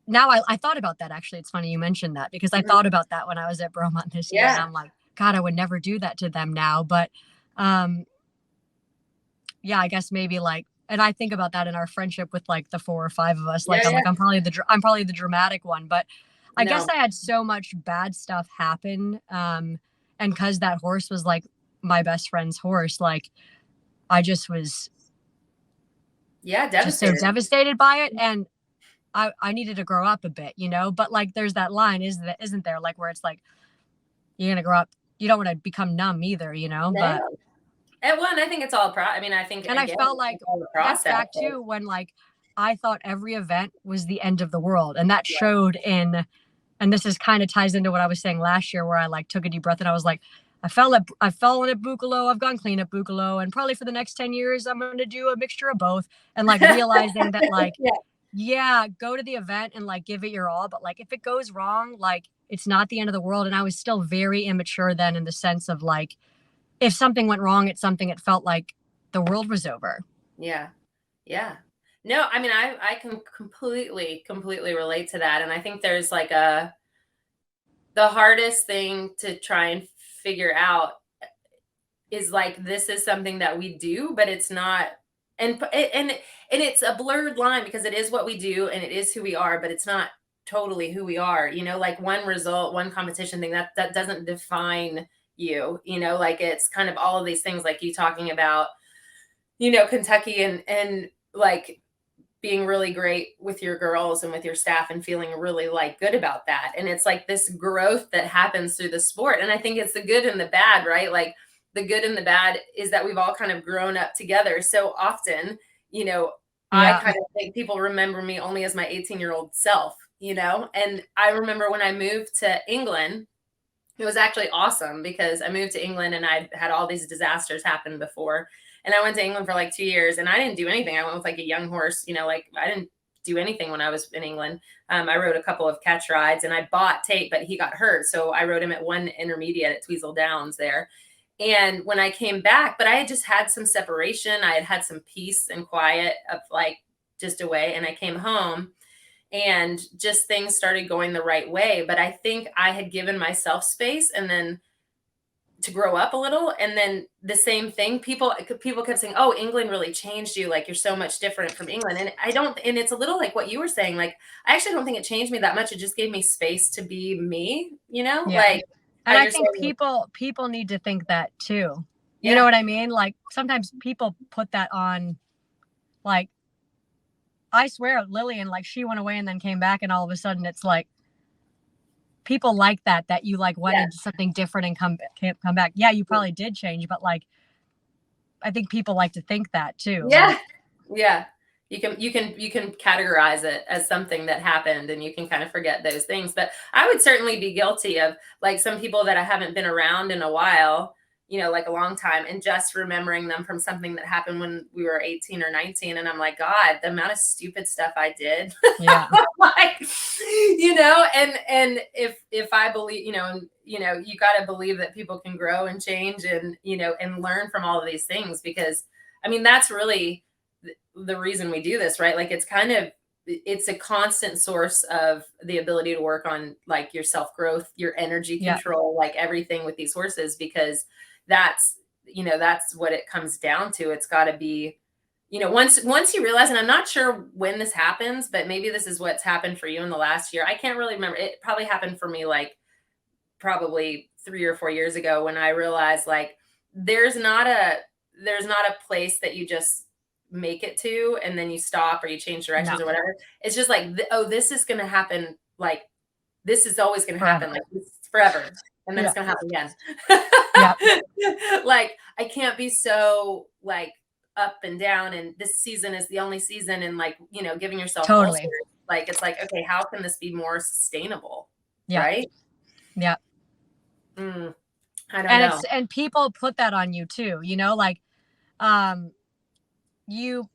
Speaker 3: now I thought about that. Actually, it's funny you mentioned that, because I thought about that when I was at Bromont this year, and I'm like, God, I would never do that to them now. But yeah, I guess maybe like, and I think about that in our friendship with like the 4 or 5 of us. Like, I'm probably the dramatic one, but I guess I had so much bad stuff happen. And because that horse was like my best friend's horse, like I just was
Speaker 2: devastated.
Speaker 3: Just so devastated by it. And I needed to grow up a bit, you know, but like there's that line, isn't there? Like where it's like, you're going to grow up. You don't want to become numb either, you know, but.
Speaker 2: At one, I think it's all I think,
Speaker 3: and again, I felt like that's back too when like I thought every event was the end of the world, and that showed in, and this is kind of ties into what I was saying last year, where I like took a deep breath and I was like, I fell in at Buccolo, I've gone clean at Buccolo, and probably for the next 10 years I'm going to do a mixture of both, and like realizing that like go to the event and like give it your all, but like if it goes wrong, like it's not the end of the world. And I was still very immature then, in the sense of like, if something went wrong at something, it felt like the world was over.
Speaker 2: Yeah. No, I mean, I can completely relate to that. And I think there's like the hardest thing to try and figure out is like, this is something that we do, but it's not, and it's a blurred line, because it is what we do and it is who we are, but it's not totally who we are, you know, like one result, one competition thing that doesn't define you know, like it's kind of all of these things, like you talking about, you know, Kentucky and like being really great with your girls and with your staff and feeling really like good about that. And it's like this growth that happens through the sport. And I think it's the good and the bad, right? Like the good and the bad is that we've all kind of grown up together so often, you know. I kind of think people remember me only as my 18-year-old self, you know. And I remember when I moved to England, it was actually awesome, because I moved to England and I had all these disasters happen before. And I went to England for like 2 years and I didn't do anything. I went with like a young horse, you know, like I didn't do anything when I was in England. I rode a couple of catch rides and I bought Tate, but he got hurt. So I rode him at one intermediate at Tweezle Downs there. And when I came back, but I had just had some separation. I had some peace and quiet of like just away. And I came home and just things started going the right way. But I think I had given myself space and then to grow up a little. And then the same thing, people kept saying, oh, England really changed you. Like you're so much different from England. And and it's a little like what you were saying. Like, I actually don't think it changed me that much. It just gave me space to be me, you know, like,
Speaker 3: and I think people need to think that too. You know what I mean? Like sometimes people put that on, like, I swear Lillian, like she went away and then came back and all of a sudden it's like people like that you like went into something different and come back. Yeah, you probably did change, but like I think people like to think that too.
Speaker 2: Yeah. Like, yeah. You can categorize it as something that happened and you can kind of forget those things. But I would certainly be guilty of like some people that I haven't been around in a while, you know, like a long time, and just remembering them from something that happened when we were 18 or 19. And I'm like, God, the amount of stupid stuff I did.
Speaker 3: Yeah.
Speaker 2: Like, you know, and if I believe, you know, you got to believe that people can grow and change and, you know, and learn from all of these things, because I mean, that's really the reason we do this, right? Like it's a constant source of the ability to work on like your self-growth, your energy control, like everything with these horses, because that's what it comes down to. It's got to be, you know, once you realize, and I'm not sure when this happens, but maybe this is what's happened for you in the last year. I can't really remember. It probably happened for me like probably 3 or 4 years ago, when I realized like there's not a place that you just make it to and then you stop or you change directions or whatever. It's just like, this is going to happen. Like this is always going to happen. Like it's forever. And then it's going to happen again. Like I can't be so like up and down and this season is the only season, and like, you know, giving yourself
Speaker 3: totally
Speaker 2: like, it's like, okay, how can this be more sustainable? Right.
Speaker 3: Yeah.
Speaker 2: I don't know.
Speaker 3: And people put that on you too, you know, like, you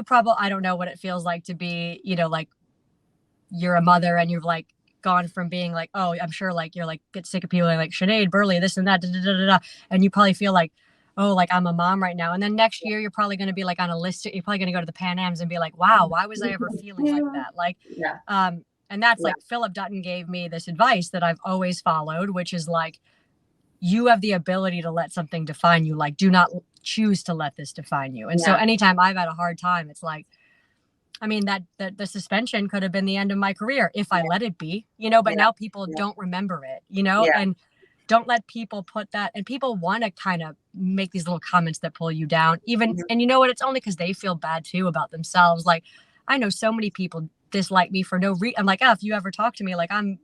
Speaker 3: probably, I don't know what it feels like to be, you know, like you're a mother and you've like gone from being like, oh, I'm sure like you're like get sick of people like Sinead, Burley, this and that, and you probably feel like, oh, like I'm a mom right now. And then next year you're probably going to be like on a list. You're probably going to go to the Pan Ams and be like, wow, why was I ever feeling like that? Like, and And that's like Philip Dutton gave me this advice that I've always followed, which is like, you have the ability to let something define you. Like, do not choose to let this define you. And so anytime I've had a hard time, it's like, I mean, that the suspension could have been the end of my career if I let it be, you know, but now people don't remember it, you know, and don't let people put that. And people want to kind of make these little comments that pull you down even. And you know what? It's only because they feel bad too about themselves. Like, I know so many people dislike me for no reason. I'm like, oh, if you ever talk to me, like, I'm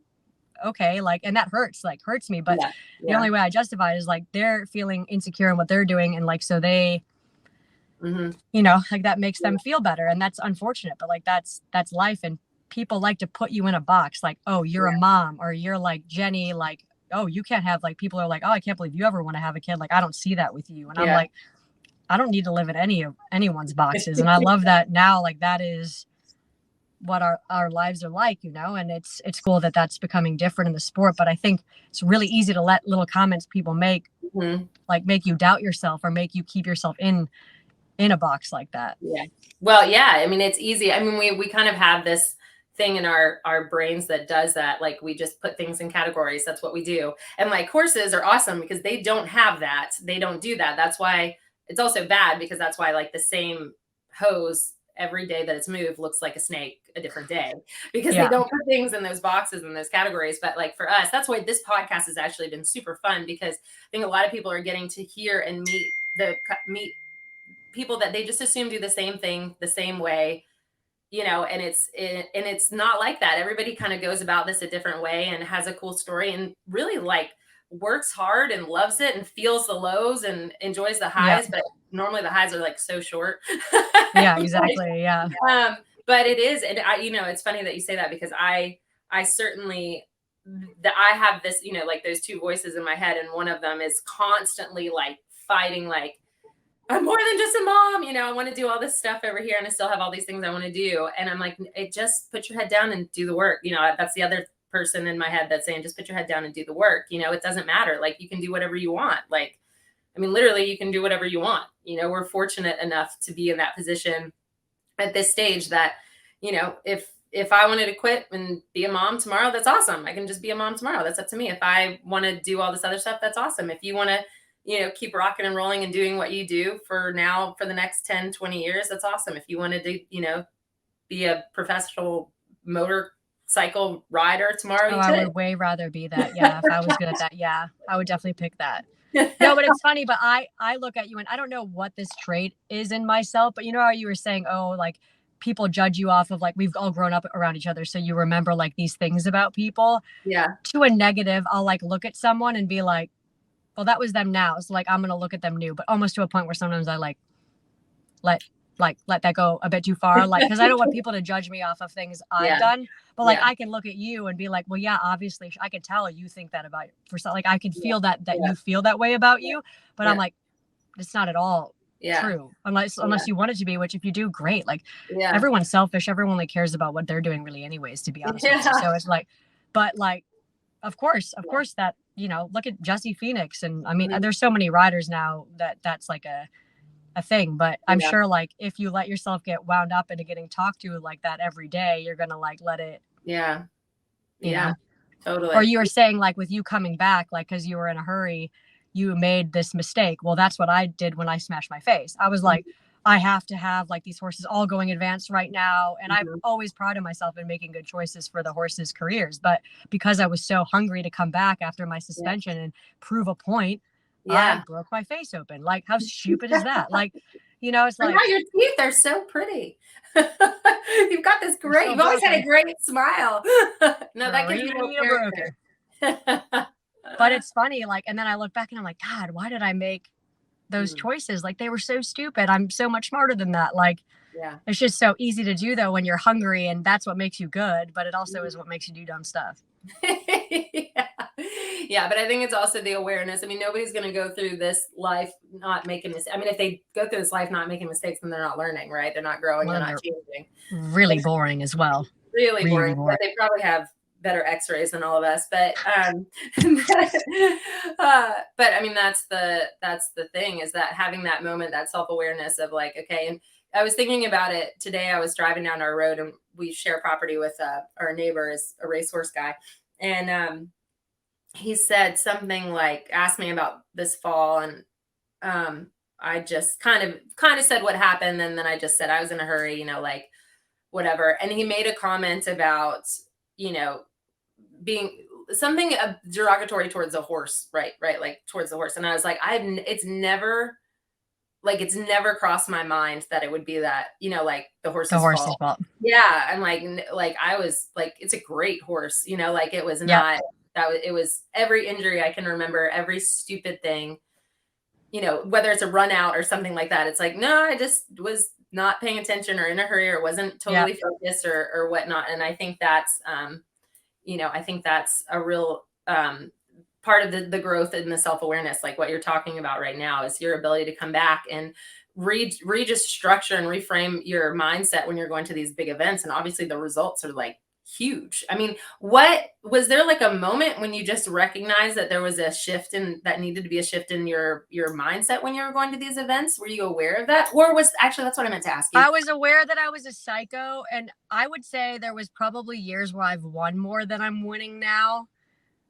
Speaker 3: okay. Like, and that hurts me. But the only way I justify it is like, they're feeling insecure in what they're doing. And like, so they, you know, like that makes them feel better. And that's unfortunate, but like, that's life. And people like to put you in a box, like, oh, you're a mom, or you're like Jennie, like, oh, you can't have, like, people are like, oh, I can't believe you ever want to have a kid. Like, I don't see that with you. And I'm like, I don't need to live in anyone's boxes. And I love that now, like, that is what our lives are like, you know, and it's cool that that's becoming different in the sport. But I think it's really easy to let little comments people make, like, make you doubt yourself or make you keep yourself in a box like that.
Speaker 2: Well, I mean, it's easy. I mean, we kind of have this thing in our brains that does that. Like, we just put things in categories. That's what we do. And like, horses are awesome because they don't have that. They don't do that. That's why it's also bad, because that's why, like, the same hose every day that it's moved looks like a snake a different day, because they don't put things in those boxes and those categories. But like, for us, that's why this podcast has actually been super fun, because I think a lot of people are getting to hear and meet people that they just assume do the same thing the same way, you know, and it's not like that. Everybody kind of goes about this a different way and has a cool story and really, like, works hard and loves it and feels the lows and enjoys the highs. But normally the highs are like so short.
Speaker 3: Exactly.
Speaker 2: But it is, and I, you know, it's funny that you say that, because I certainly, that I have this, you know, like, those two voices in my head, and one of them is constantly like fighting, like, I'm more than just a mom, you know, I want to do all this stuff over here and I still have all these things I want to do. And I'm like, just put your head down and do the work. You know, that's the other person in my head that's saying, just put your head down and do the work. You know, it doesn't matter. Like, you can do whatever you want. Like, I mean, literally, you can do whatever you want. You know, we're fortunate enough to be in that position at this stage that, you know, if I wanted to quit and be a mom tomorrow, that's awesome. I can just be a mom tomorrow. That's up to me. If I want to do all this other stuff, that's awesome. If you want to, you know, keep rocking and rolling and doing what you do for the next 10, 20 years, that's awesome. If you wanted to, you know, be a professional motorcycle rider tomorrow,
Speaker 3: I would way rather be that. Yeah. If I was good at that, I would definitely pick that. No, but it's funny, but I look at you and I don't know what this trait is in myself, but you know how you were saying, oh, like, people judge you off of, like, we've all grown up around each other, so you remember, like, these things about people. To a negative, I'll, like, look at someone and be like, well, that was them now, so, like, I'm gonna look at them new, but almost to a point where sometimes I let that go a bit too far, like, because I don't want people to judge me off of things I've done, but like, I can look at you and be like, well, yeah, obviously I can tell you think that about for something, like, I can feel that you feel that way about you, but I'm like, it's not at all true, unless you want it to be, which if you do, great. Like, everyone's selfish, everyone only cares about what they're doing, really, anyways, to be honest with you. So it's like, but like, of course that, you know, look at Jesse Phoenix, and I mean, there's so many riders now that's like a thing, but I'm sure, like, if you let yourself get wound up into getting talked to like that every day, you're gonna, like, let it you know?
Speaker 2: Totally.
Speaker 3: Or you were saying, like, with you coming back, like, because you were in a hurry, you made this mistake. Well, that's what I did when I smashed my face. I was like, I have to have, like, these horses all going advanced right now. And I've always prided myself in making good choices for the horses' careers. But because I was so hungry to come back after my suspension and prove a point, I broke my face open. Like, how stupid is that? Like, you know, it's like,
Speaker 2: now your teeth are so pretty. You've got this great, you've always had a great smile. No, that gives you no character.
Speaker 3: But it's funny, like, and then I look back and I'm like, God, why did I make those choices? Like, they were so stupid. I'm so much smarter than that. Like, it's just so easy to do, though, when you're hungry, and that's what makes you good, but it also is what makes you do dumb stuff.
Speaker 2: But I think it's also the awareness. I mean, nobody's going to go through this life not making mistakes. I mean, if they go through this life not making mistakes, then they're not learning, right? They're not growing, they're not changing.
Speaker 3: Really boring as well.
Speaker 2: Really boring. But they probably have better x-rays than all of us, but but I mean, that's the thing, is that having that moment, that self-awareness of, like, okay, and I was thinking about it today. I was driving down our road, and we share property with our neighbor is a racehorse guy. And he said something like, asked me about this fall. And I just kind of said what happened. And then I just said I was in a hurry, like whatever. And he made a comment about, being something derogatory towards a horse, right? Like towards the horse. And I was like, it's never crossed my mind that it would be that, like the horse's fault. Yeah. I'm like, I was like, it's a great horse, like it was not, it was every injury I can remember, every stupid thing, whether it's a run out or something like that. It's like, no, I just was not paying attention or in a hurry or wasn't totally focused or whatnot. And I think that's, I think that's a real part of the growth in the self-awareness, like what you're talking about right now, is your ability to come back and just structure and reframe your mindset when you're going to these big events. And obviously the results are like huge. I mean, what was there like a moment when you just recognized that there was a shift that needed to be a shift in your mindset when you were going to these events? Were you aware of that? Or that's what I meant to ask you.
Speaker 3: I was aware that I was a psycho, and I would say there was probably years where I've won more than I'm winning now.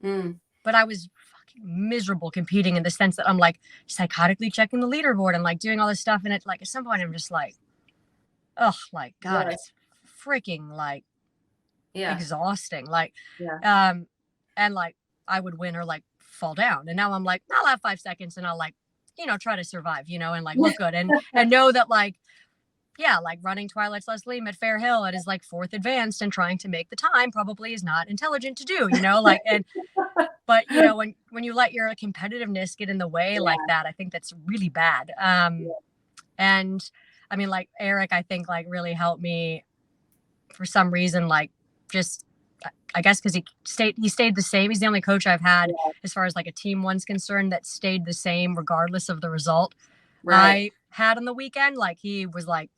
Speaker 3: But I was fucking miserable competing, in the sense that I'm like psychotically checking the leaderboard and like doing all this stuff. And it's like, at some point I'm just like, oh, like, God, it's freaking like exhausting. Like, and like I would win or like fall down. And now I'm like, I'll have 5 seconds and I'll like, try to survive, and like look good and know that like, like running Twilight's Leslie at Fair Hill, it is like 4th advanced, and trying to make the time probably is not intelligent to do, like, but when you let your competitiveness get in the way like that, I think that's really bad. And I mean, like Eric, I think like really helped me for some reason, like just, I guess because he stayed the same. He's the only coach I've had as far as like a team one's concerned that stayed the same regardless of the result I had on the weekend. Like he was like,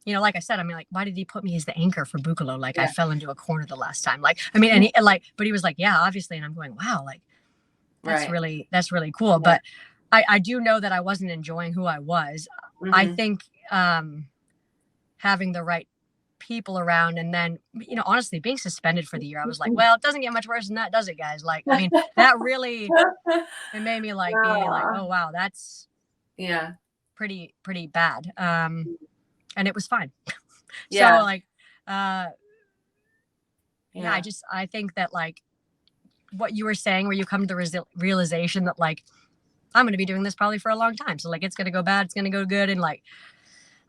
Speaker 3: like I said, I mean, like, why did he put me as the anchor for Buccolo? Like I fell into a corner the last time. Like, I mean, and he but he was like, yeah, obviously. And I'm going, wow, like that's really cool. Yeah. But I do know that I wasn't enjoying who I was. I think having the right people around, and then, honestly being suspended for the year, I was like, well, it doesn't get much worse than that, does it, guys? Like, I mean, that really, it made me like be like, oh wow, that's pretty bad. And it was fine. So like, I think that like what you were saying, where you come to the realization that like, I'm going to be doing this probably for a long time. So like, it's going to go bad, it's going to go good. And like,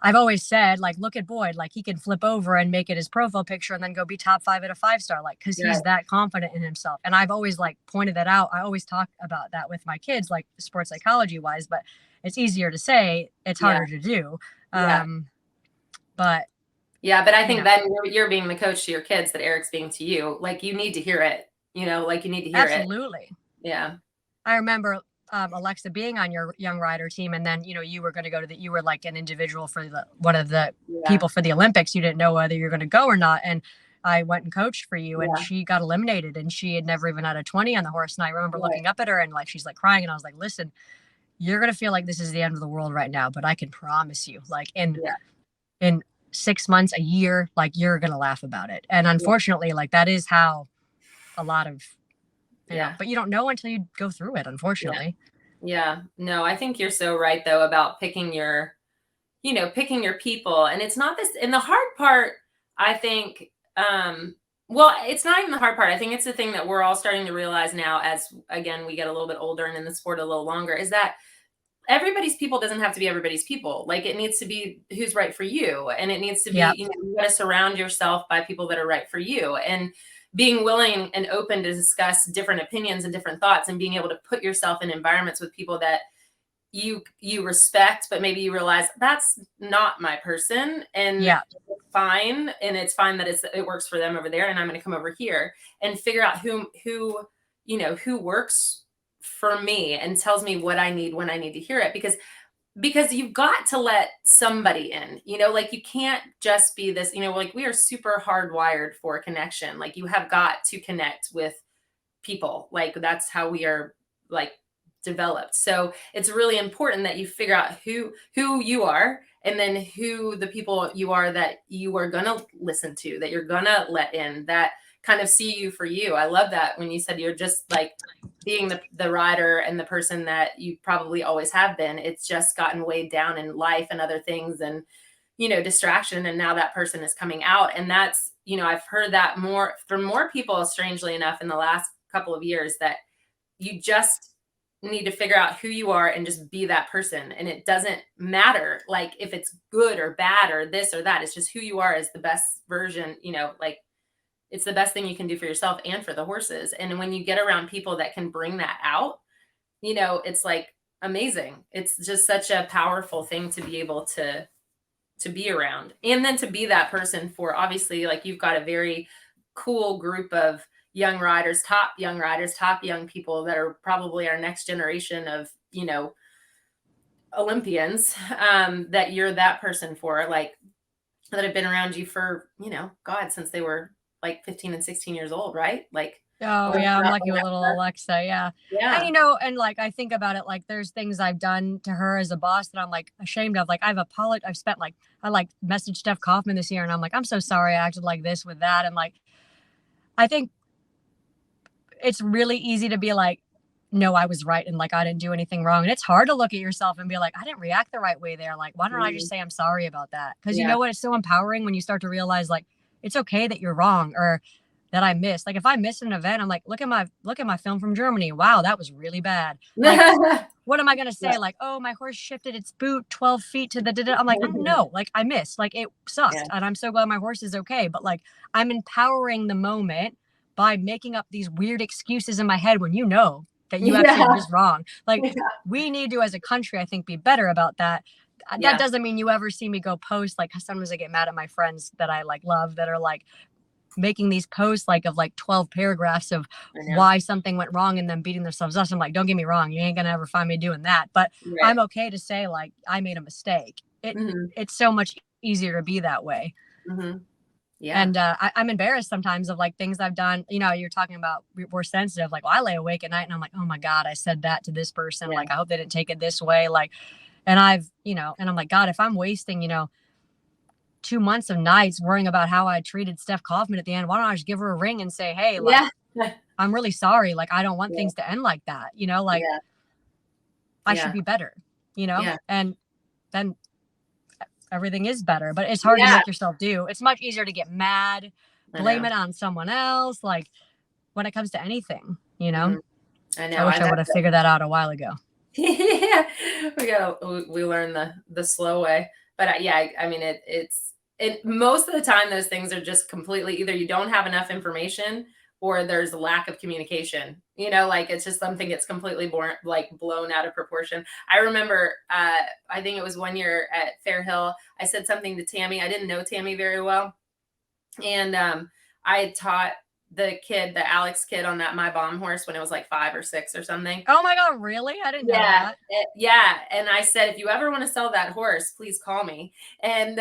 Speaker 3: I've always said, like, look at Boyd, like he can flip over and make it his profile picture and then go be top 5 at a 5-star, like, cause he's that confident in himself. And I've always like pointed that out. I always talk about that with my kids, like sports psychology wise, but it's easier to say, it's harder to do. But I think that you're being the coach to your kids, that Eric's being to you. Like you need to hear it, like you need to hear it. Absolutely. Yeah. I remember Alexa being on your young rider team, and then you were going to go to you were like an individual for one of the people for the Olympics. You didn't know whether you're going to go or not, and I went and coached for you, and she got eliminated, and she had never even had a 20 on the horse. And I remember looking up at her, and like she's like crying, and I was like, listen, you're going to feel like this is the end of the world right now, but I can promise you, like in 6 months, a year, like you're going to laugh about it. And unfortunately, like that is how a lot of, but you don't know until you go through it, unfortunately.
Speaker 2: Yeah. No, I think you're so right though, about picking your people. And it's not this, and the hard part, I think, well, it's not even the hard part. I think it's the thing that we're all starting to realize now, as again, we get a little bit older and in the sport a little longer, is that everybody's people doesn't have to be everybody's people. Like it needs to be who's right for you. And it needs to be, you got to surround yourself by people that are right for you, and being willing and open to discuss different opinions and different thoughts, and being able to put yourself in environments with people that you respect, but maybe you realize that's not my person, and it's fine. And it's fine that it works for them over there, and I'm going to come over here and figure out who works for me and tells me what I need when I need to hear it, because you've got to let somebody in, like you can't just be this, like we are super hardwired for connection. Like you have got to connect with people. Like that's how we are like developed. So it's really important that you figure out who you are and then who the people you are that you are going to listen to, that you're going to let in, that kind of see you for you. I love that when you said you're just like being the rider and the person that you probably always have been. It's just gotten weighed down in life and other things and, you know, distraction. And now that person is coming out. And that's, you know, I've heard that more from more people, strangely enough, in the last couple of years, that you just need to figure out who you are and just be that person. And it doesn't matter like if it's good or bad or this or that. It's just who you are is the best version, you know, like it's the best thing you can do for yourself and for the horses. And when you get around people that can bring that out, you know, it's like amazing. It's just such a powerful thing to be able to be around. And then to be that person for, obviously, like you've got a very cool group of young riders, top young people that are probably our next generation of, you know, Olympians, that you're that person for, like that have been around you for, you know, God, since they were like 15 and 16 years old, right? Like,
Speaker 3: oh yeah, I'm lucky with little Alexa. Yeah.
Speaker 2: Yeah.
Speaker 3: And you know, and like I think about it, like there's things I've done to her as a boss that I'm like ashamed of. Like I've spent like, I like messaged Steph Kaufman this year and I'm like, I'm so sorry I acted like this with that. And like, I think it's really easy to be like, no, I was right. And like, I didn't do anything wrong. And it's hard to look at yourself and be like, I didn't react the right way there. Like, why don't I just say I'm sorry about that? Because you know what? It's so empowering when you start to realize like, it's okay that you're wrong or that I missed. Like if I missed an event, I'm like, look at my film from Germany. Wow, that was really bad. Like, what am I going to say? Like, oh, my horse shifted its boot 12 feet to the, I'm like, no, like I missed, like it sucked. And I'm so glad my horse is okay. But like, I'm empowering the moment by making up these weird excuses in my head when you know that you actually were just wrong. Like we need to, as a country, I think, be better about that. That doesn't mean you ever see me go post. Like sometimes I get mad at my friends that I like love that are like making these posts like of like 12 paragraphs of why something went wrong and then beating themselves up. I'm like, don't get me wrong, you ain't gonna ever find me doing that. But I'm okay to say like I made a mistake. It's so much easier to be that way. Yeah. And I'm embarrassed sometimes of like things I've done. You know, you're talking about we're sensitive. Like, well, I lay awake at night and I'm like, oh my God, I said that to this person. Like, I hope they didn't take it this way. Like, and I've, you know, and I'm like, God, if I'm wasting, you know, 2 months of nights worrying about how I treated Steph Kaufman at the end, why don't I just give her a ring and say, hey, like, I'm really sorry. Like, I don't want things to end like that. You know, like I should be better, you know, and then everything is better, but it's hard to make yourself do. It's much easier to get mad, blame it on someone else. Like when it comes to anything, you know, I know. I wish I would have figured that out a while ago.
Speaker 2: Yeah, we learned the slow way, but I mean, it's most of the time, those things are just completely, either you don't have enough information or there's a lack of communication, you know, like it's just something that's completely blown out of proportion. I remember, I think it was one year at Fair Hill, I said something to Tammy. I didn't know Tammy very well. And I had taught the Alex kid on that My Bomb horse when it was like 5 or 6 or something.
Speaker 3: Oh my God, really? I didn't know that.
Speaker 2: And I said, if you ever want to sell that horse, please call me. And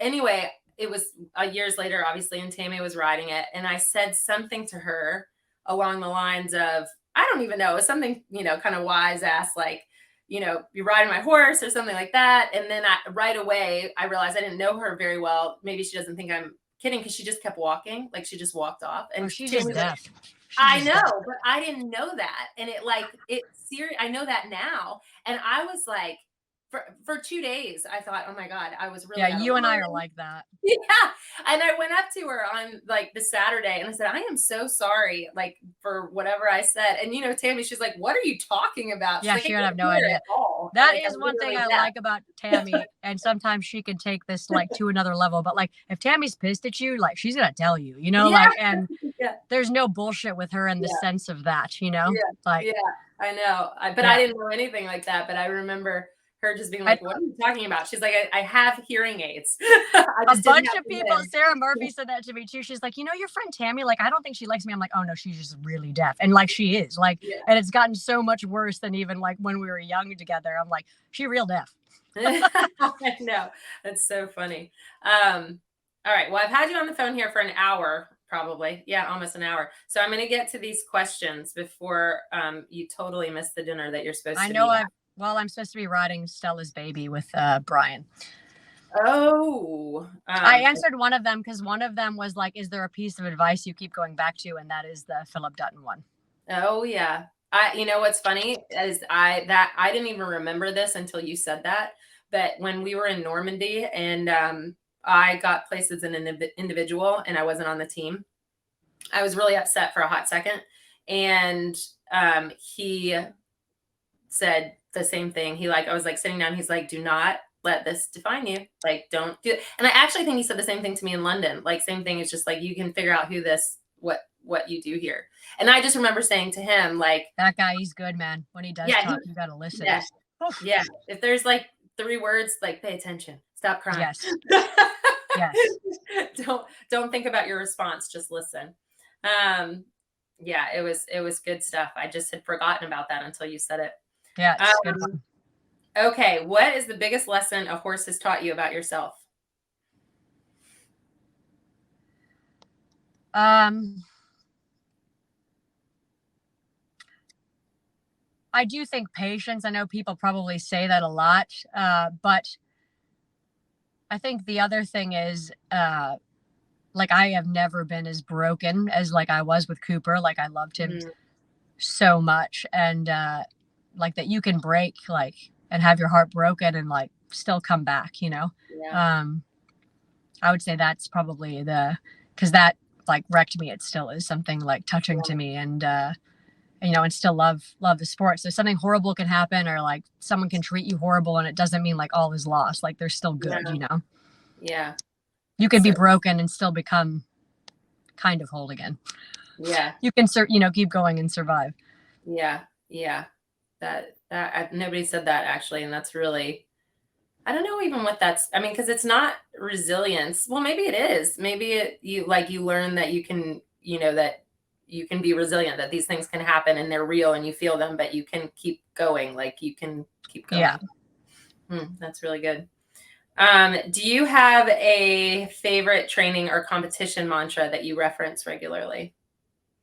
Speaker 2: anyway, it was years later, obviously, and Tammy was riding it. And I said something to her along the lines of, I don't even know, it was something, you know, kind of wise ass, like, you know, you're riding my horse or something like that. And then right away, I realized I didn't know her very well. Maybe she doesn't think I'm kidding because she just kept walking. Like she just walked off. And
Speaker 3: she's just deaf.
Speaker 2: I know, but I didn't know that. And I know that now. And I was like, for 2 days, I thought, oh my God, I was really.
Speaker 3: Yeah, you and I are like that.
Speaker 2: Yeah. And I went up to her on like the Saturday and I said, I am so sorry, like for whatever I said. And, you know, Tammy, she's like, what are you talking about?
Speaker 3: Yeah, she would have no idea. That is one thing I like about Tammy. And sometimes she can take this like to another level. But like if Tammy's pissed at you, like she's going to tell you, you know, like, and there's no bullshit with her in the sense of that, you know, like.
Speaker 2: Yeah, I know. But I didn't know anything like that. But I remember her just being like, what are you talking about? She's like, I have hearing aids.
Speaker 3: A bunch of people, Sarah Murphy said that to me too. She's like, you know, your friend Tammy, like, I don't think she likes me. I'm like, oh no, she's just really deaf. And like, she is like, and it's gotten so much worse than even like when we were young together. I'm like, she real deaf.
Speaker 2: I know. That's so funny. All right. Well, I've had you on the phone here for an hour, probably. Yeah, almost an hour. So I'm going to get to these questions before you totally miss the dinner that you're supposed to.
Speaker 3: I know Well, I'm supposed to be riding Stella's baby with Brian.
Speaker 2: Oh,
Speaker 3: I answered one of them because one of them was like, is there a piece of advice you keep going back to? And that is the Philip Dutton one.
Speaker 2: Oh yeah. You know what's funny is I didn't even remember this until you said that. But when we were in Normandy and I got placed as an individual and I wasn't on the team, I was really upset for a hot second. And he said the same thing. I was like sitting down. He's like, do not let this define you. Like, don't do it. And I actually think he said the same thing to me in London. Like, same thing. It's just like, you can figure out what you do here. And I just remember saying to him, like,
Speaker 3: that guy, he's good, man. When he does talk, you got to listen.
Speaker 2: Yeah. Yeah. If there's like 3 words, like, pay attention, stop crying.
Speaker 3: Yes. Yes.
Speaker 2: Don't think about your response. Just listen. Yeah, it was good stuff. I just had forgotten about that until you said it.
Speaker 3: Yeah. It's good one.
Speaker 2: Okay. What is the biggest lesson a horse has taught you about yourself?
Speaker 3: I do think patience. I know people probably say that a lot, but I think the other thing is, like, I have never been as broken as like I was with Cooper. Like, I loved him so much, and like that you can break, like, and have your heart broken and like still come back, you know?
Speaker 2: Yeah.
Speaker 3: I would say that's probably because that like wrecked me. It still is something like touching to me, and you know, and still love the sport. So something horrible can happen, or like someone can treat you horrible, and it doesn't mean like all is lost. Like, they're still good, you know?
Speaker 2: Yeah.
Speaker 3: You can be broken and still become kind of whole again.
Speaker 2: Yeah.
Speaker 3: You can, you know, keep going and survive.
Speaker 2: Yeah. Yeah. That nobody said that actually. And that's really, I don't know even what that's, I mean, cause it's not resilience. Well, maybe it is. Maybe you learn that you can, you know, that you can be resilient, that these things can happen and they're real and you feel them, but you can keep going. Like, you can keep going.
Speaker 3: Yeah.
Speaker 2: That's really good. Do you have a favorite training or competition mantra that you reference regularly?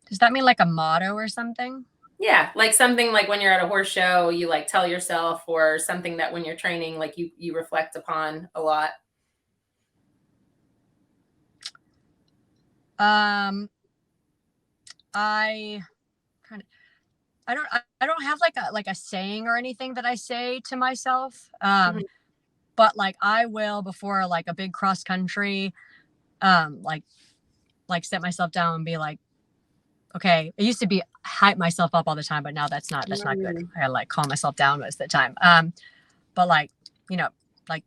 Speaker 3: Does that mean like a motto or something?
Speaker 2: Yeah, like something like when you're at a horse show, you like tell yourself, or something that when you're training, like you reflect upon a lot.
Speaker 3: I don't have like a saying or anything that I say to myself. But like I will, before like a big cross country, like set myself down and be like, okay, it used to be hype myself up all the time, but now that's not good. I like calm myself down most of the time. But like, you know, like,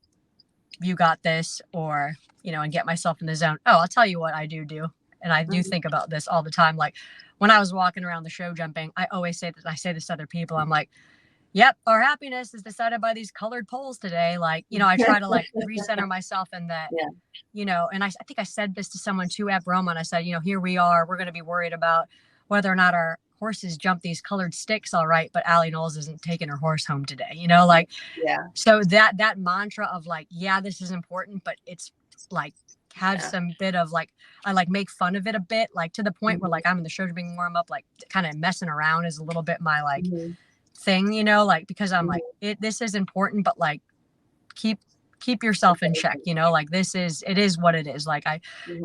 Speaker 3: you got this, or, you know, and get myself in the zone. Oh, I'll tell you what I do. And I do think about this all the time. Like, when I was walking around the show jumping, I always say that, I say this to other people. I'm like, yep, our happiness is decided by these colored poles today. Like, you know, I try to like recenter myself in that, you know, and I think I said this to someone too at Roma, and I said, you know, here we are, we're going to be worried about whether or not our horses jump these colored sticks all right, but Allie Knowles isn't taking her horse home today, you know, like, so that mantra of like, yeah, this is important, but it's like, have some bit of like, I like make fun of it a bit, like to the point where like I'm in the show jumping warm up, like kind of messing around is a little bit my like thing, you know, like, because I'm like, this is important, but like keep yourself in check, you know, like it is what it is. Like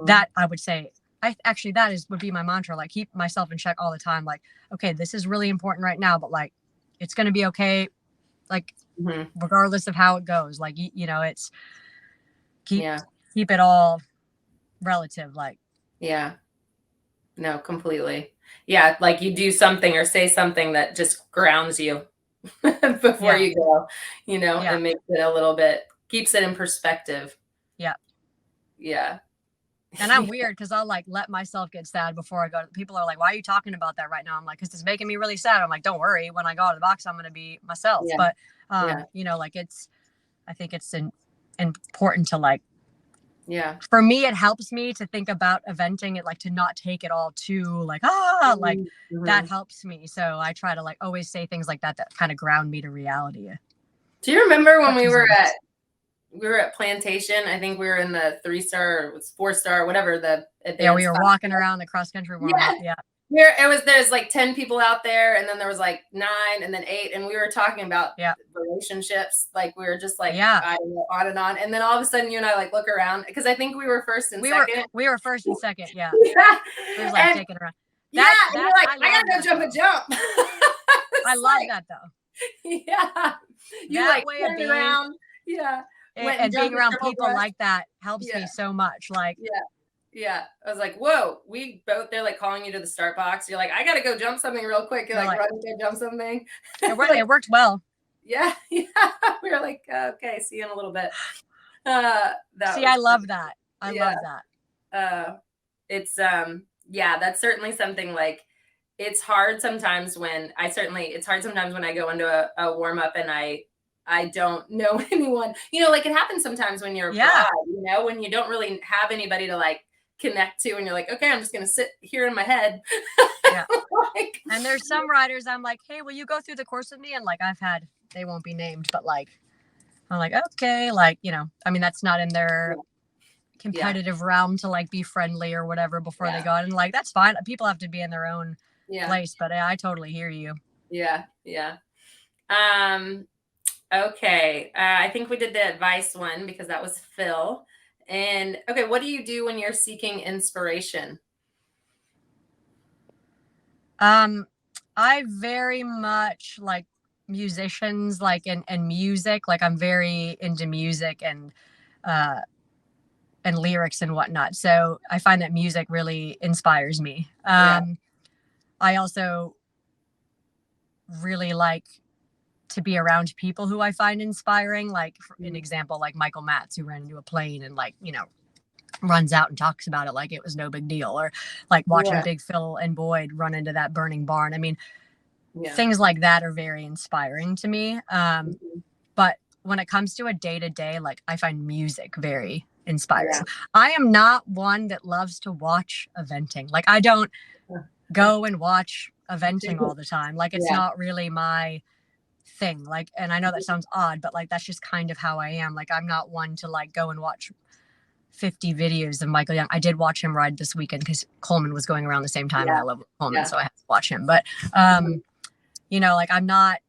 Speaker 3: that I would say, would be my mantra, like keep myself in check all the time. Like, okay, this is really important right now, but like, it's going to be okay. Like, regardless of how it goes, like, you know, it's keep it all relative. Like,
Speaker 2: no, completely. Yeah. Like, you do something or say something that just grounds you before you go, you know, and makes it a little bit, keeps it in perspective. Yeah.
Speaker 3: And I'm weird because I'll like let myself get sad before I go. People are like, why are you talking about that right now? I'm like, because it's making me really sad. I'm like, don't worry. When I go out of the box, I'm going to be myself. But, you know, like I think it's important to like, for me, it helps me to think about eventing it, like to not take it all too like, like that helps me. So I try to like always say things like that kind of ground me to reality.
Speaker 2: Do you remember when we were at Plantation? I think we were in the 3-star, 4-star, whatever we were walking around the cross country warm up. There's like 10 people out there, and then there was like 9 and then 8, and we were talking about relationships. Like we were just like, I don't know, on and on. And then all of a sudden you and I like look around, because I think we were first and second.
Speaker 3: We were first and second. Yeah.
Speaker 2: Yeah.
Speaker 3: It was like taking around.
Speaker 2: You're like, I gotta go jump a jump.
Speaker 3: I love that though.
Speaker 2: Yeah. You
Speaker 3: that
Speaker 2: like
Speaker 3: way of being
Speaker 2: around. Yeah.
Speaker 3: And being around people like that helps me so much. Like,
Speaker 2: yeah. I was like, whoa, they're like calling you to the start box. You're like, I got to go jump something real quick. You're like, run and go jump something.
Speaker 3: It worked well.
Speaker 2: Yeah. We were like, okay, see you in a little bit.
Speaker 3: I love that. I love that.
Speaker 2: It's, that's certainly something like, it's hard sometimes when I go into a warm up and I don't know anyone, like it happens sometimes when you're abroad, when you don't really have anybody to like connect to, and you're like, okay, I'm just going to sit here in my head.
Speaker 3: Yeah. And there's some riders I'm like, hey, will you go through the course with me? And like, they won't be named, but like, I'm like, okay, like, I mean, that's not in their competitive realm to like be friendly or whatever before they go. And like, that's fine. People have to be in their own place, but I totally hear you.
Speaker 2: Yeah. Okay. I think we did the advice one because that was Phil. And okay, what do you do when you're seeking inspiration?
Speaker 3: I very much like musicians, like and music. Like I'm very into music and lyrics and whatnot. So I find that music really inspires me. I also really like to be around people who I find inspiring. Like for an example, like Michael Matz, who ran into a plane and like, runs out and talks about it like it was no big deal, or like watching Big Phil and Boyd run into that burning barn. I mean, things like that are very inspiring to me. But when it comes to a day-to-day, like I find music very inspiring. I am not one that loves to watch eventing. Like I don't go and watch eventing all the time. Like it's not really my thing. Like, and I know that sounds odd, but like that's just kind of how I am. Like I'm not one to like go and watch 50 videos of Michael Young. I did watch him ride this weekend because Coleman was going around the same time, and I love Coleman, so I have to watch him. But like I'm not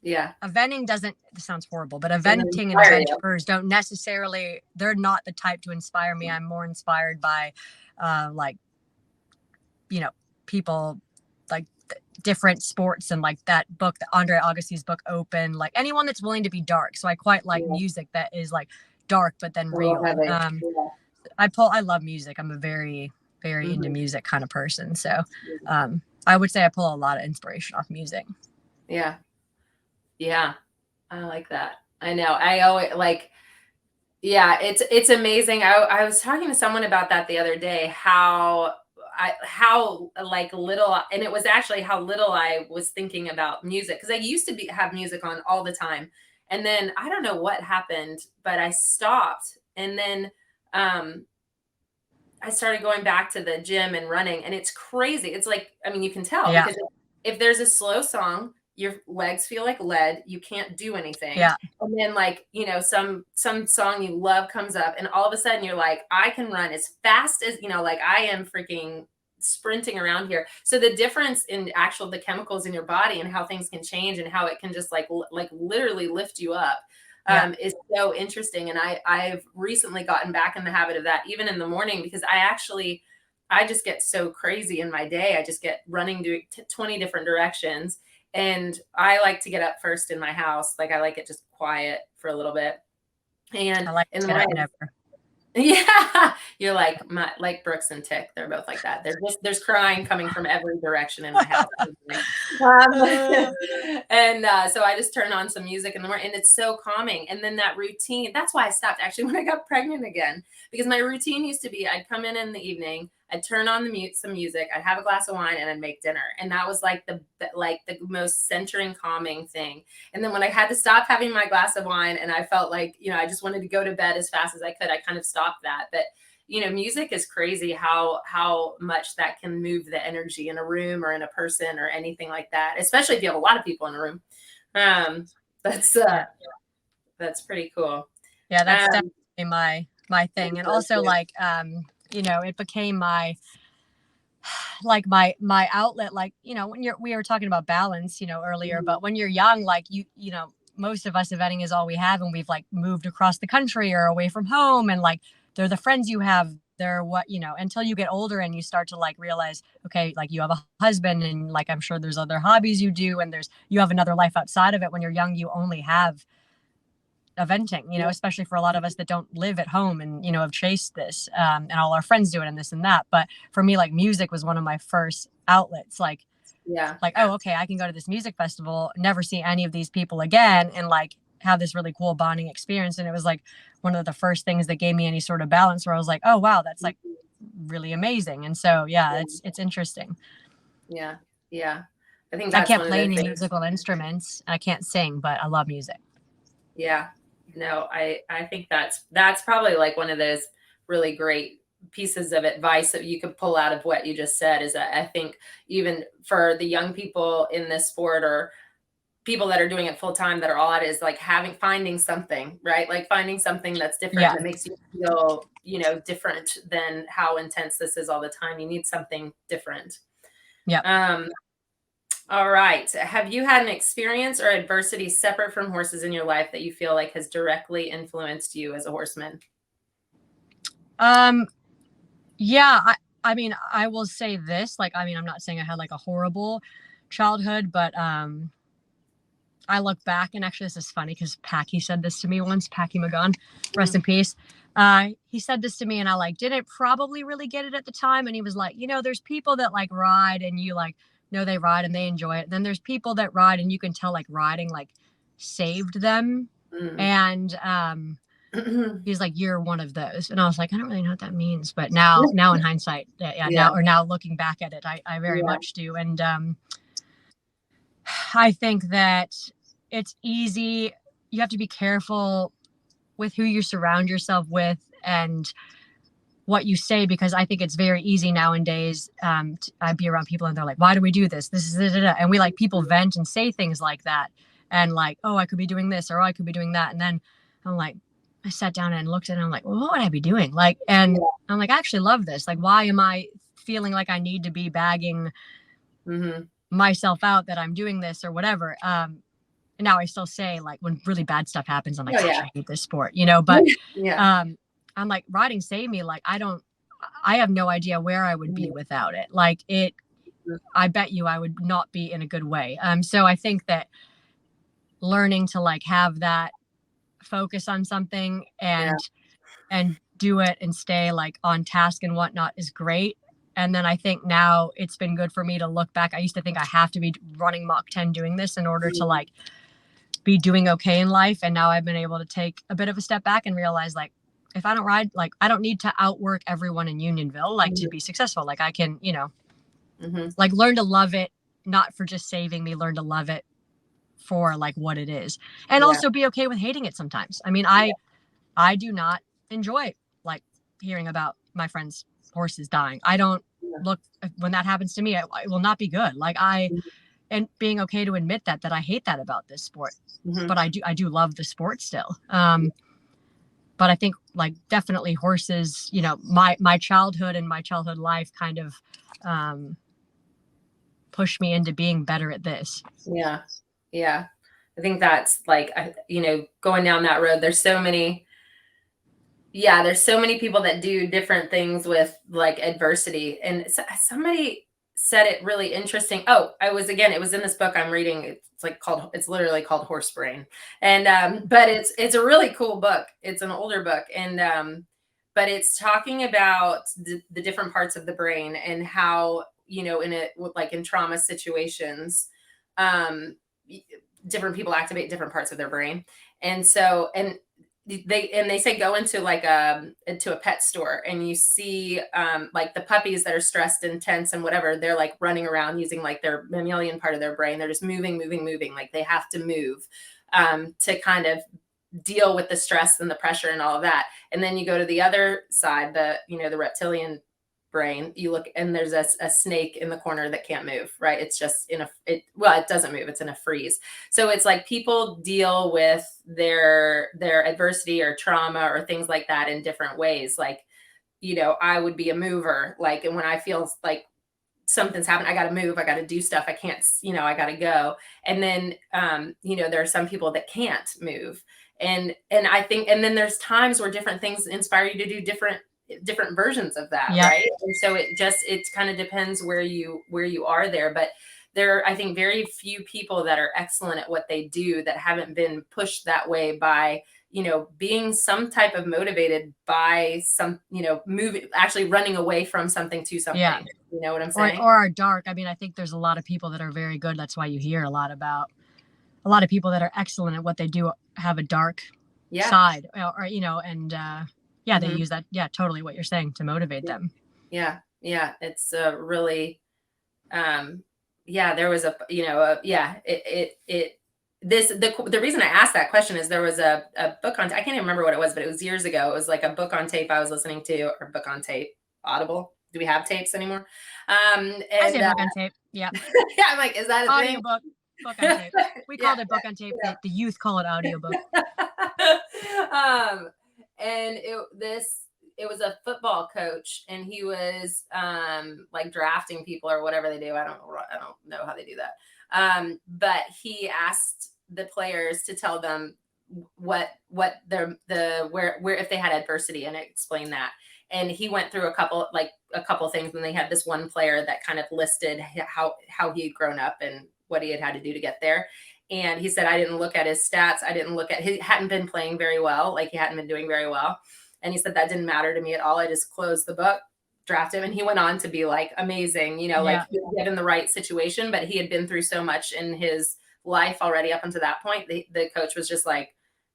Speaker 3: eventing doesn't, this sounds horrible, but eventing and eventers don't necessarily, they're not the type to inspire me. I'm more inspired by people like different sports, and like that book, the Andre Agassi's book, Open, like anyone that's willing to be dark. So I quite like music that is like dark but then real. I love music. I'm a very, very into music kind of person. So I would say I pull a lot of inspiration off music.
Speaker 2: Yeah. I like that. I know. I always like, it's amazing. I was talking to someone about that the other day, how like little, and it was actually how little I was thinking about music. Cause I used to have music on all the time. And then I don't know what happened, but I stopped. And then I started going back to the gym and running, and it's crazy. It's like, I mean, you can tell because if there's a slow song, your legs feel like lead. You can't do anything. Yeah. And then like, some song you love comes up, and all of a sudden you're like, I can run as fast as, like I am freaking sprinting around here. So the difference in the chemicals in your body and how things can change and how it can just like literally lift you up is so interesting. And I've recently gotten back in the habit of that, even in the morning, because I just get so crazy in my day. I just get running to 20 different directions. And I like to get up first in my house. Like I like it just quiet for a little bit. And
Speaker 3: I like to get up never.
Speaker 2: Yeah, you're like Brooks and Tick. They're both like that. There's crying coming from every direction in my house. So I just turn on some music in the morning, and it's so calming. And then that routine, that's why I stopped actually when I got pregnant again, because my routine used to be I'd come in the evening, I'd turn on some music, I'd have a glass of wine, and I'd make dinner. And that was like the most centering, calming thing. And then when I had to stop having my glass of wine, and I felt like, I just wanted to go to bed as fast as I could, I kind of stopped that. But, music is crazy how much that can move the energy in a room or in a person or anything like that, especially if you have a lot of people in a room. That's pretty cool.
Speaker 3: Yeah, that's definitely my thing. And also like, it became my like my outlet, like, you know, when we were talking about balance, you know, earlier, but when you're young, like you know, most of us, eventing is all we have, and we've like moved across the country or away from home, and like they're the friends you have, they're what, you know, until you get older and you start to like realize, okay, like you have a husband, and like I'm sure there's other hobbies you do, and you have another life outside of it. When you're young, you only have eventing, you know, especially for a lot of us that don't live at home and, you know, have chased this, and all our friends do it and this and that. But for me, like music was one of my first outlets, like, oh, okay, I can go to this music festival, never see any of these people again, and like have this really cool bonding experience. And it was like one of the first things that gave me any sort of balance, where I was like, oh, wow, that's like really amazing. And so, yeah, it's interesting.
Speaker 2: Yeah. Yeah. I think
Speaker 3: I can't play any musical instruments. I can't sing, but I love music.
Speaker 2: Yeah. No, I think that's probably like one of those really great pieces of advice that you could pull out of what you just said, is that I think even for the young people in this sport, or people that are doing it full time, that are all at it, is like finding something, right? Like finding something that's different, that makes you feel, you know, different than how intense this is all the time. You need something different.
Speaker 3: Yeah.
Speaker 2: All right. Have you had an experience or adversity separate from horses in your life that you feel like has directly influenced you as a horseman?
Speaker 3: Yeah, I mean, I will say this, like, I mean, I'm not saying I had like a horrible childhood, but I look back, and actually this is funny because Packy said this to me once, Packy McGon, rest in peace. He said this to me, and I like didn't probably really get it at the time. And he was like, you know, there's people that like ride, and you like know they ride and they enjoy it. Then there's people that ride, and you can tell like riding like saved them. And he's like, you're one of those. And I was like, I don't really know what that means. But now in hindsight, now looking back at it, I very much do. And I think that it's easy. You have to be careful with who you surround yourself with and what you say, because I think it's very easy nowadays. I'd be around people and they're like, why do we do this? This is it. And we like, people vent and say things like that. And like, oh, I could be doing this, or oh, I could be doing that. And then I'm like, I sat down and looked at it, and I'm like, well, what would I be doing? Like, and I'm like, I actually love this. Like, why am I feeling like I need to be bagging myself out that I'm doing this or whatever? And now I still say, like, when really bad stuff happens, I'm like, I hate this sport, you know, but I'm like, riding saved me. Like, I have no idea where I would be without it. Like I bet you I would not be in a good way. So I think that learning to like have that focus on something and do it and stay like on task and whatnot is great. And then I think now it's been good for me to look back. I used to think I have to be running Mach 10 doing this in order to like be doing okay in life. And now I've been able to take a bit of a step back and realize, like, if I don't ride, like, I don't need to outwork everyone in Unionville, like to be successful. Like I can, you know, like learn to love it, not for just saving me, learn to love it for like what it is, and also be okay with hating it sometimes. I mean, I do not enjoy like hearing about my friends' horses dying. I don't look, when that happens to me, it will not be good. Like and being okay to admit that I hate that about this sport, but I do love the sport still. But I think like definitely horses, you know, my childhood and my childhood life kind of pushed me into being better at this.
Speaker 2: Yeah. I think that's like, you know, going down that road, there's so many people that do different things with like adversity. And somebody said it really interesting. Oh, it was in this book I'm reading. It's literally called Horse Brain. And, but it's a really cool book. It's an older book. And, but it's talking about the different parts of the brain and how, you know, in trauma situations, different people activate different parts of their brain. And so, they say go into like into a pet store, and you see like the puppies that are stressed and tense and whatever, they're like running around using like their mammalian part of their brain. They're just moving. Like they have to move to kind of deal with the stress and the pressure and all of that. And then you go to the other side, the reptilian brain, you look and there's a snake in the corner that can't move, right? It's just it doesn't move. It's in a freeze. So it's like people deal with their adversity or trauma or things like that in different ways. Like, you know, I would be a mover, like, and when I feel like something's happened. I got to move. I got to do stuff. I can't, I got to go. And then, there are some people that can't move. And I think, and then there's times where different things inspire you to do different versions of that.
Speaker 3: Yep.
Speaker 2: Right. And so it kind of depends where you are there. But there are, I think, very few people that are excellent at what they do that haven't been pushed that way by, being some type of motivated by some, moving, actually running away from something to something.
Speaker 3: Yeah.
Speaker 2: You know what I'm saying?
Speaker 3: Or are dark. I mean, I think there's a lot of people that are very good. That's why you hear a lot of people that are excellent at what they do have a dark side, or they use that. Yeah, totally what you're saying to motivate them. Yeah.
Speaker 2: Yeah. It's really, there was the reason I asked that question is there was a book on, I can't even remember what it was, but it was years ago. It was like a book on tape I was listening to, or book on tape, Audible. Do we have tapes anymore?
Speaker 3: I say book on tape. Yeah.
Speaker 2: Yeah. I'm like, is that a thing?
Speaker 3: Audiobook? Book on tape. We called it book on tape. Yeah. The youth call it audiobook.
Speaker 2: And it was a football coach, and he was like drafting people or whatever they do. I don't know how they do that. But he asked the players to tell them what where if they had adversity, and explain that. And he went through a couple things, and they had this one player that kind of listed how he had grown up and what he had to do to get there. And he said, I didn't look at his stats. He hadn't been playing very well. Like, he hadn't been doing very well. And he said, that didn't matter to me at all. I just closed the book, drafted him. And he went on to be like amazing, like he was in the right situation, but he had been through so much in his life already up until that point. The coach was just like,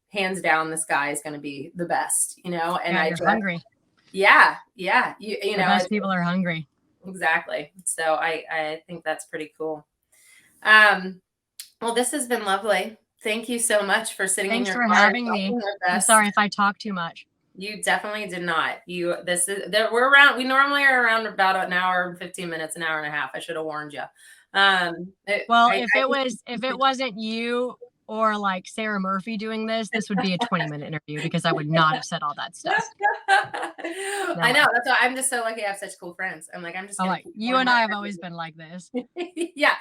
Speaker 2: hands down, this guy is going to be the best, and
Speaker 3: you're hungry.
Speaker 2: Yeah. The
Speaker 3: best people are hungry.
Speaker 2: Exactly. So I think that's pretty cool. Well, this has been lovely. Thank you so much for sitting in your car.
Speaker 3: Thanks for having me. I'm sorry if I talk too much.
Speaker 2: You definitely did not. We normally are around about an hour and 15 minutes, an hour and a half. I should have warned you.
Speaker 3: If it wasn't you or like Sarah Murphy doing this would be a 20-minute interview, because I would not have said all that stuff. No.
Speaker 2: I know. That's why I'm just so lucky I have such cool friends. I'm like,
Speaker 3: you and I have always been like this.
Speaker 2: Yeah.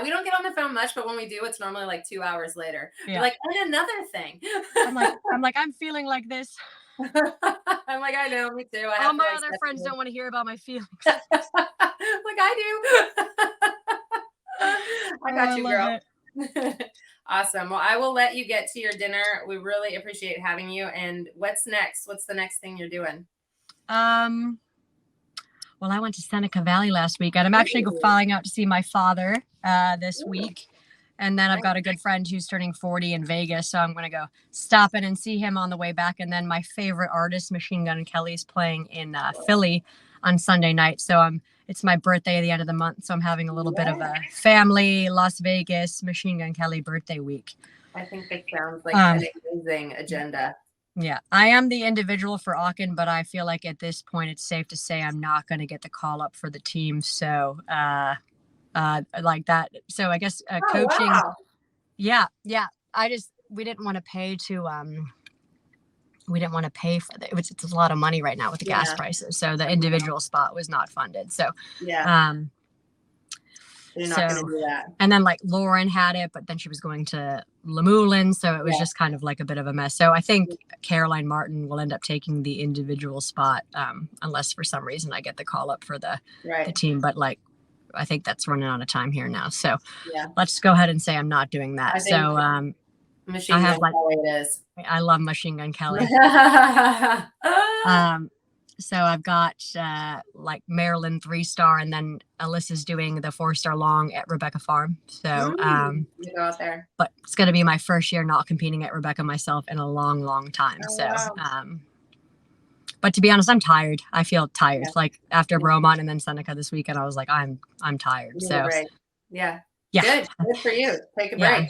Speaker 2: We don't get on the phone much, but when we do, it's normally like 2 hours later. Yeah. Like, and another thing.
Speaker 3: I'm feeling like this.
Speaker 2: I'm like, I know, me too.
Speaker 3: All my other friends don't want to hear about my feelings.
Speaker 2: Like, I do. I got you, girl. Awesome. Well, I will let you get to your dinner. We really appreciate having you. And what's next? What's the next thing you're doing?
Speaker 3: Well, I went to Seneca Valley last week, and I'm actually flying out to see my father this week. And then I've got a good friend who's turning 40 in Vegas, so I'm going to go stop in and see him on the way back. And then my favorite artist, Machine Gun Kelly, is playing in Philly on Sunday night. So it's my birthday at the end of the month, so I'm having a little bit of a family Las Vegas Machine Gun Kelly birthday week.
Speaker 2: I think it sounds like an amazing agenda.
Speaker 3: Yeah, I am the individual for Auken, but I feel like at this point it's safe to say I'm not going to get the call up for the team. So like that. So I guess coaching. Wow. Yeah. We didn't want to pay for it. It's a lot of money right now with the gas prices. So the individual spot was not funded. So
Speaker 2: you're not going to do that.
Speaker 3: And then like Lauren had it, but then she was going to Lemoulin. So it was just kind of like a bit of a mess. So I think Caroline Martin will end up taking the individual spot unless for some reason I get the call up for the team. But like, I think that's running out of time here now. So let's go ahead and say I'm not doing that. So
Speaker 2: Machine Gun Kelly it is.
Speaker 3: I love Machine Gun Kelly. So I've got like Maryland 3-star, and then Alyssa's doing the 4-star long at Rebecca Farm. So
Speaker 2: you go out there.
Speaker 3: But it's going to be my first year not competing at Rebecca myself in a long, long time. But to be honest, I'm tired. I feel tired. Like after Bromont and then Seneca this weekend, I was like, I'm tired. So
Speaker 2: yeah. Good for you. Take a break.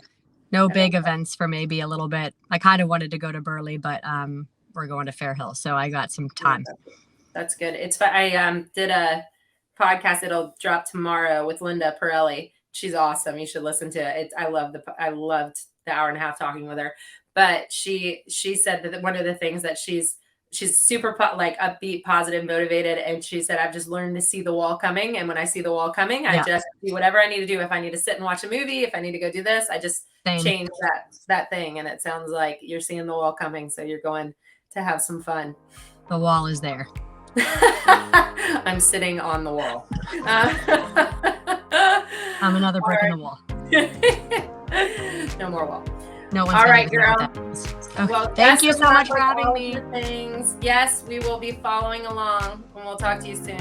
Speaker 3: No big events for maybe a little bit. I kind of wanted to go to Burley, but we're going to Fairhill, so I got some time.
Speaker 2: That's good. It's I did a podcast. It'll drop tomorrow with Linda Pirelli. She's awesome. You should listen to it. I loved the hour and a half talking with her. But she said that one of the things that she's she's super like upbeat, positive, motivated. And she said, I've just learned to see the wall coming. And when I see the wall coming, I just do whatever I need to do. If I need to sit and watch a movie, if I need to go do this, I just change that thing. And it sounds like you're seeing the wall coming. So you're going to have some fun.
Speaker 3: The wall is there.
Speaker 2: I'm sitting on the wall.
Speaker 3: I'm another brick in the wall.
Speaker 2: No more wall.
Speaker 3: No one's
Speaker 2: all right, girl.
Speaker 3: Okay.
Speaker 2: Well,
Speaker 3: thank you so much for having me.
Speaker 2: Things. Yes, we will be following along, and we'll talk to you soon.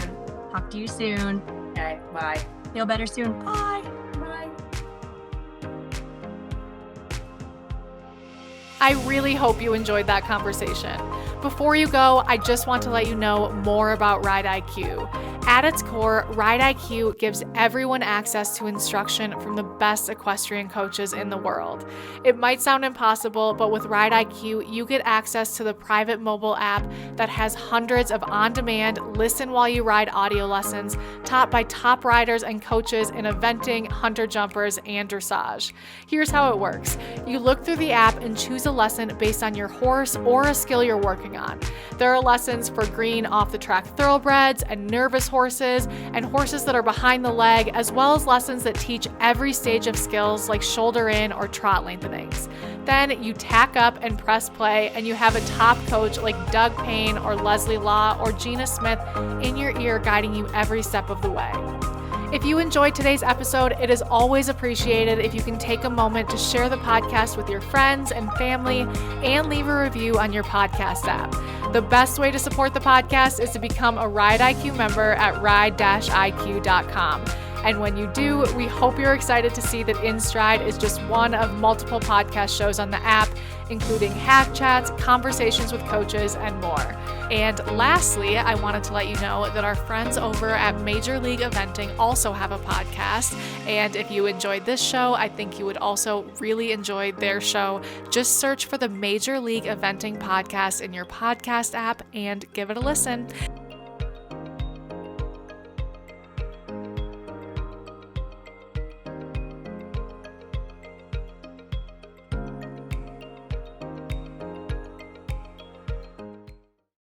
Speaker 3: Talk to you soon.
Speaker 2: Okay, bye.
Speaker 3: Feel better soon. Bye.
Speaker 2: Bye.
Speaker 1: I really hope you enjoyed that conversation. Before you go, I just want to let you know more about Ride IQ. At its core, Ride IQ gives everyone access to instruction from the best equestrian coaches in the world. It might sound impossible, but with Ride IQ, you get access to the private mobile app that has hundreds of on-demand, listen while you ride audio lessons taught by top riders and coaches in eventing, hunter jumpers, and dressage. Here's how it works. You look through the app and choose a lesson based on your horse or a skill you're working on. There are lessons for green off-the-track thoroughbreds and nervous horses and horses that are behind the leg, as well as lessons that teach every stage of skills like shoulder in or trot lengthenings. Then you tack up and press play, and you have a top coach like Doug Payne or Leslie Law or Gina Smith in your ear guiding you every step of the way. If you enjoyed today's episode, it is always appreciated if you can take a moment to share the podcast with your friends and family and leave a review on your podcast app. The best way to support the podcast is to become a Ride IQ member at ride-iq.com. And when you do, we hope you're excited to see that In Stride is just one of multiple podcast shows on the app, including hack chats, conversations with coaches, and more. And lastly, I wanted to let you know that our friends over at Major League Eventing also have a podcast. And if you enjoyed this show, I think you would also really enjoy their show. Just search for the Major League Eventing podcast in your podcast app and give it a listen.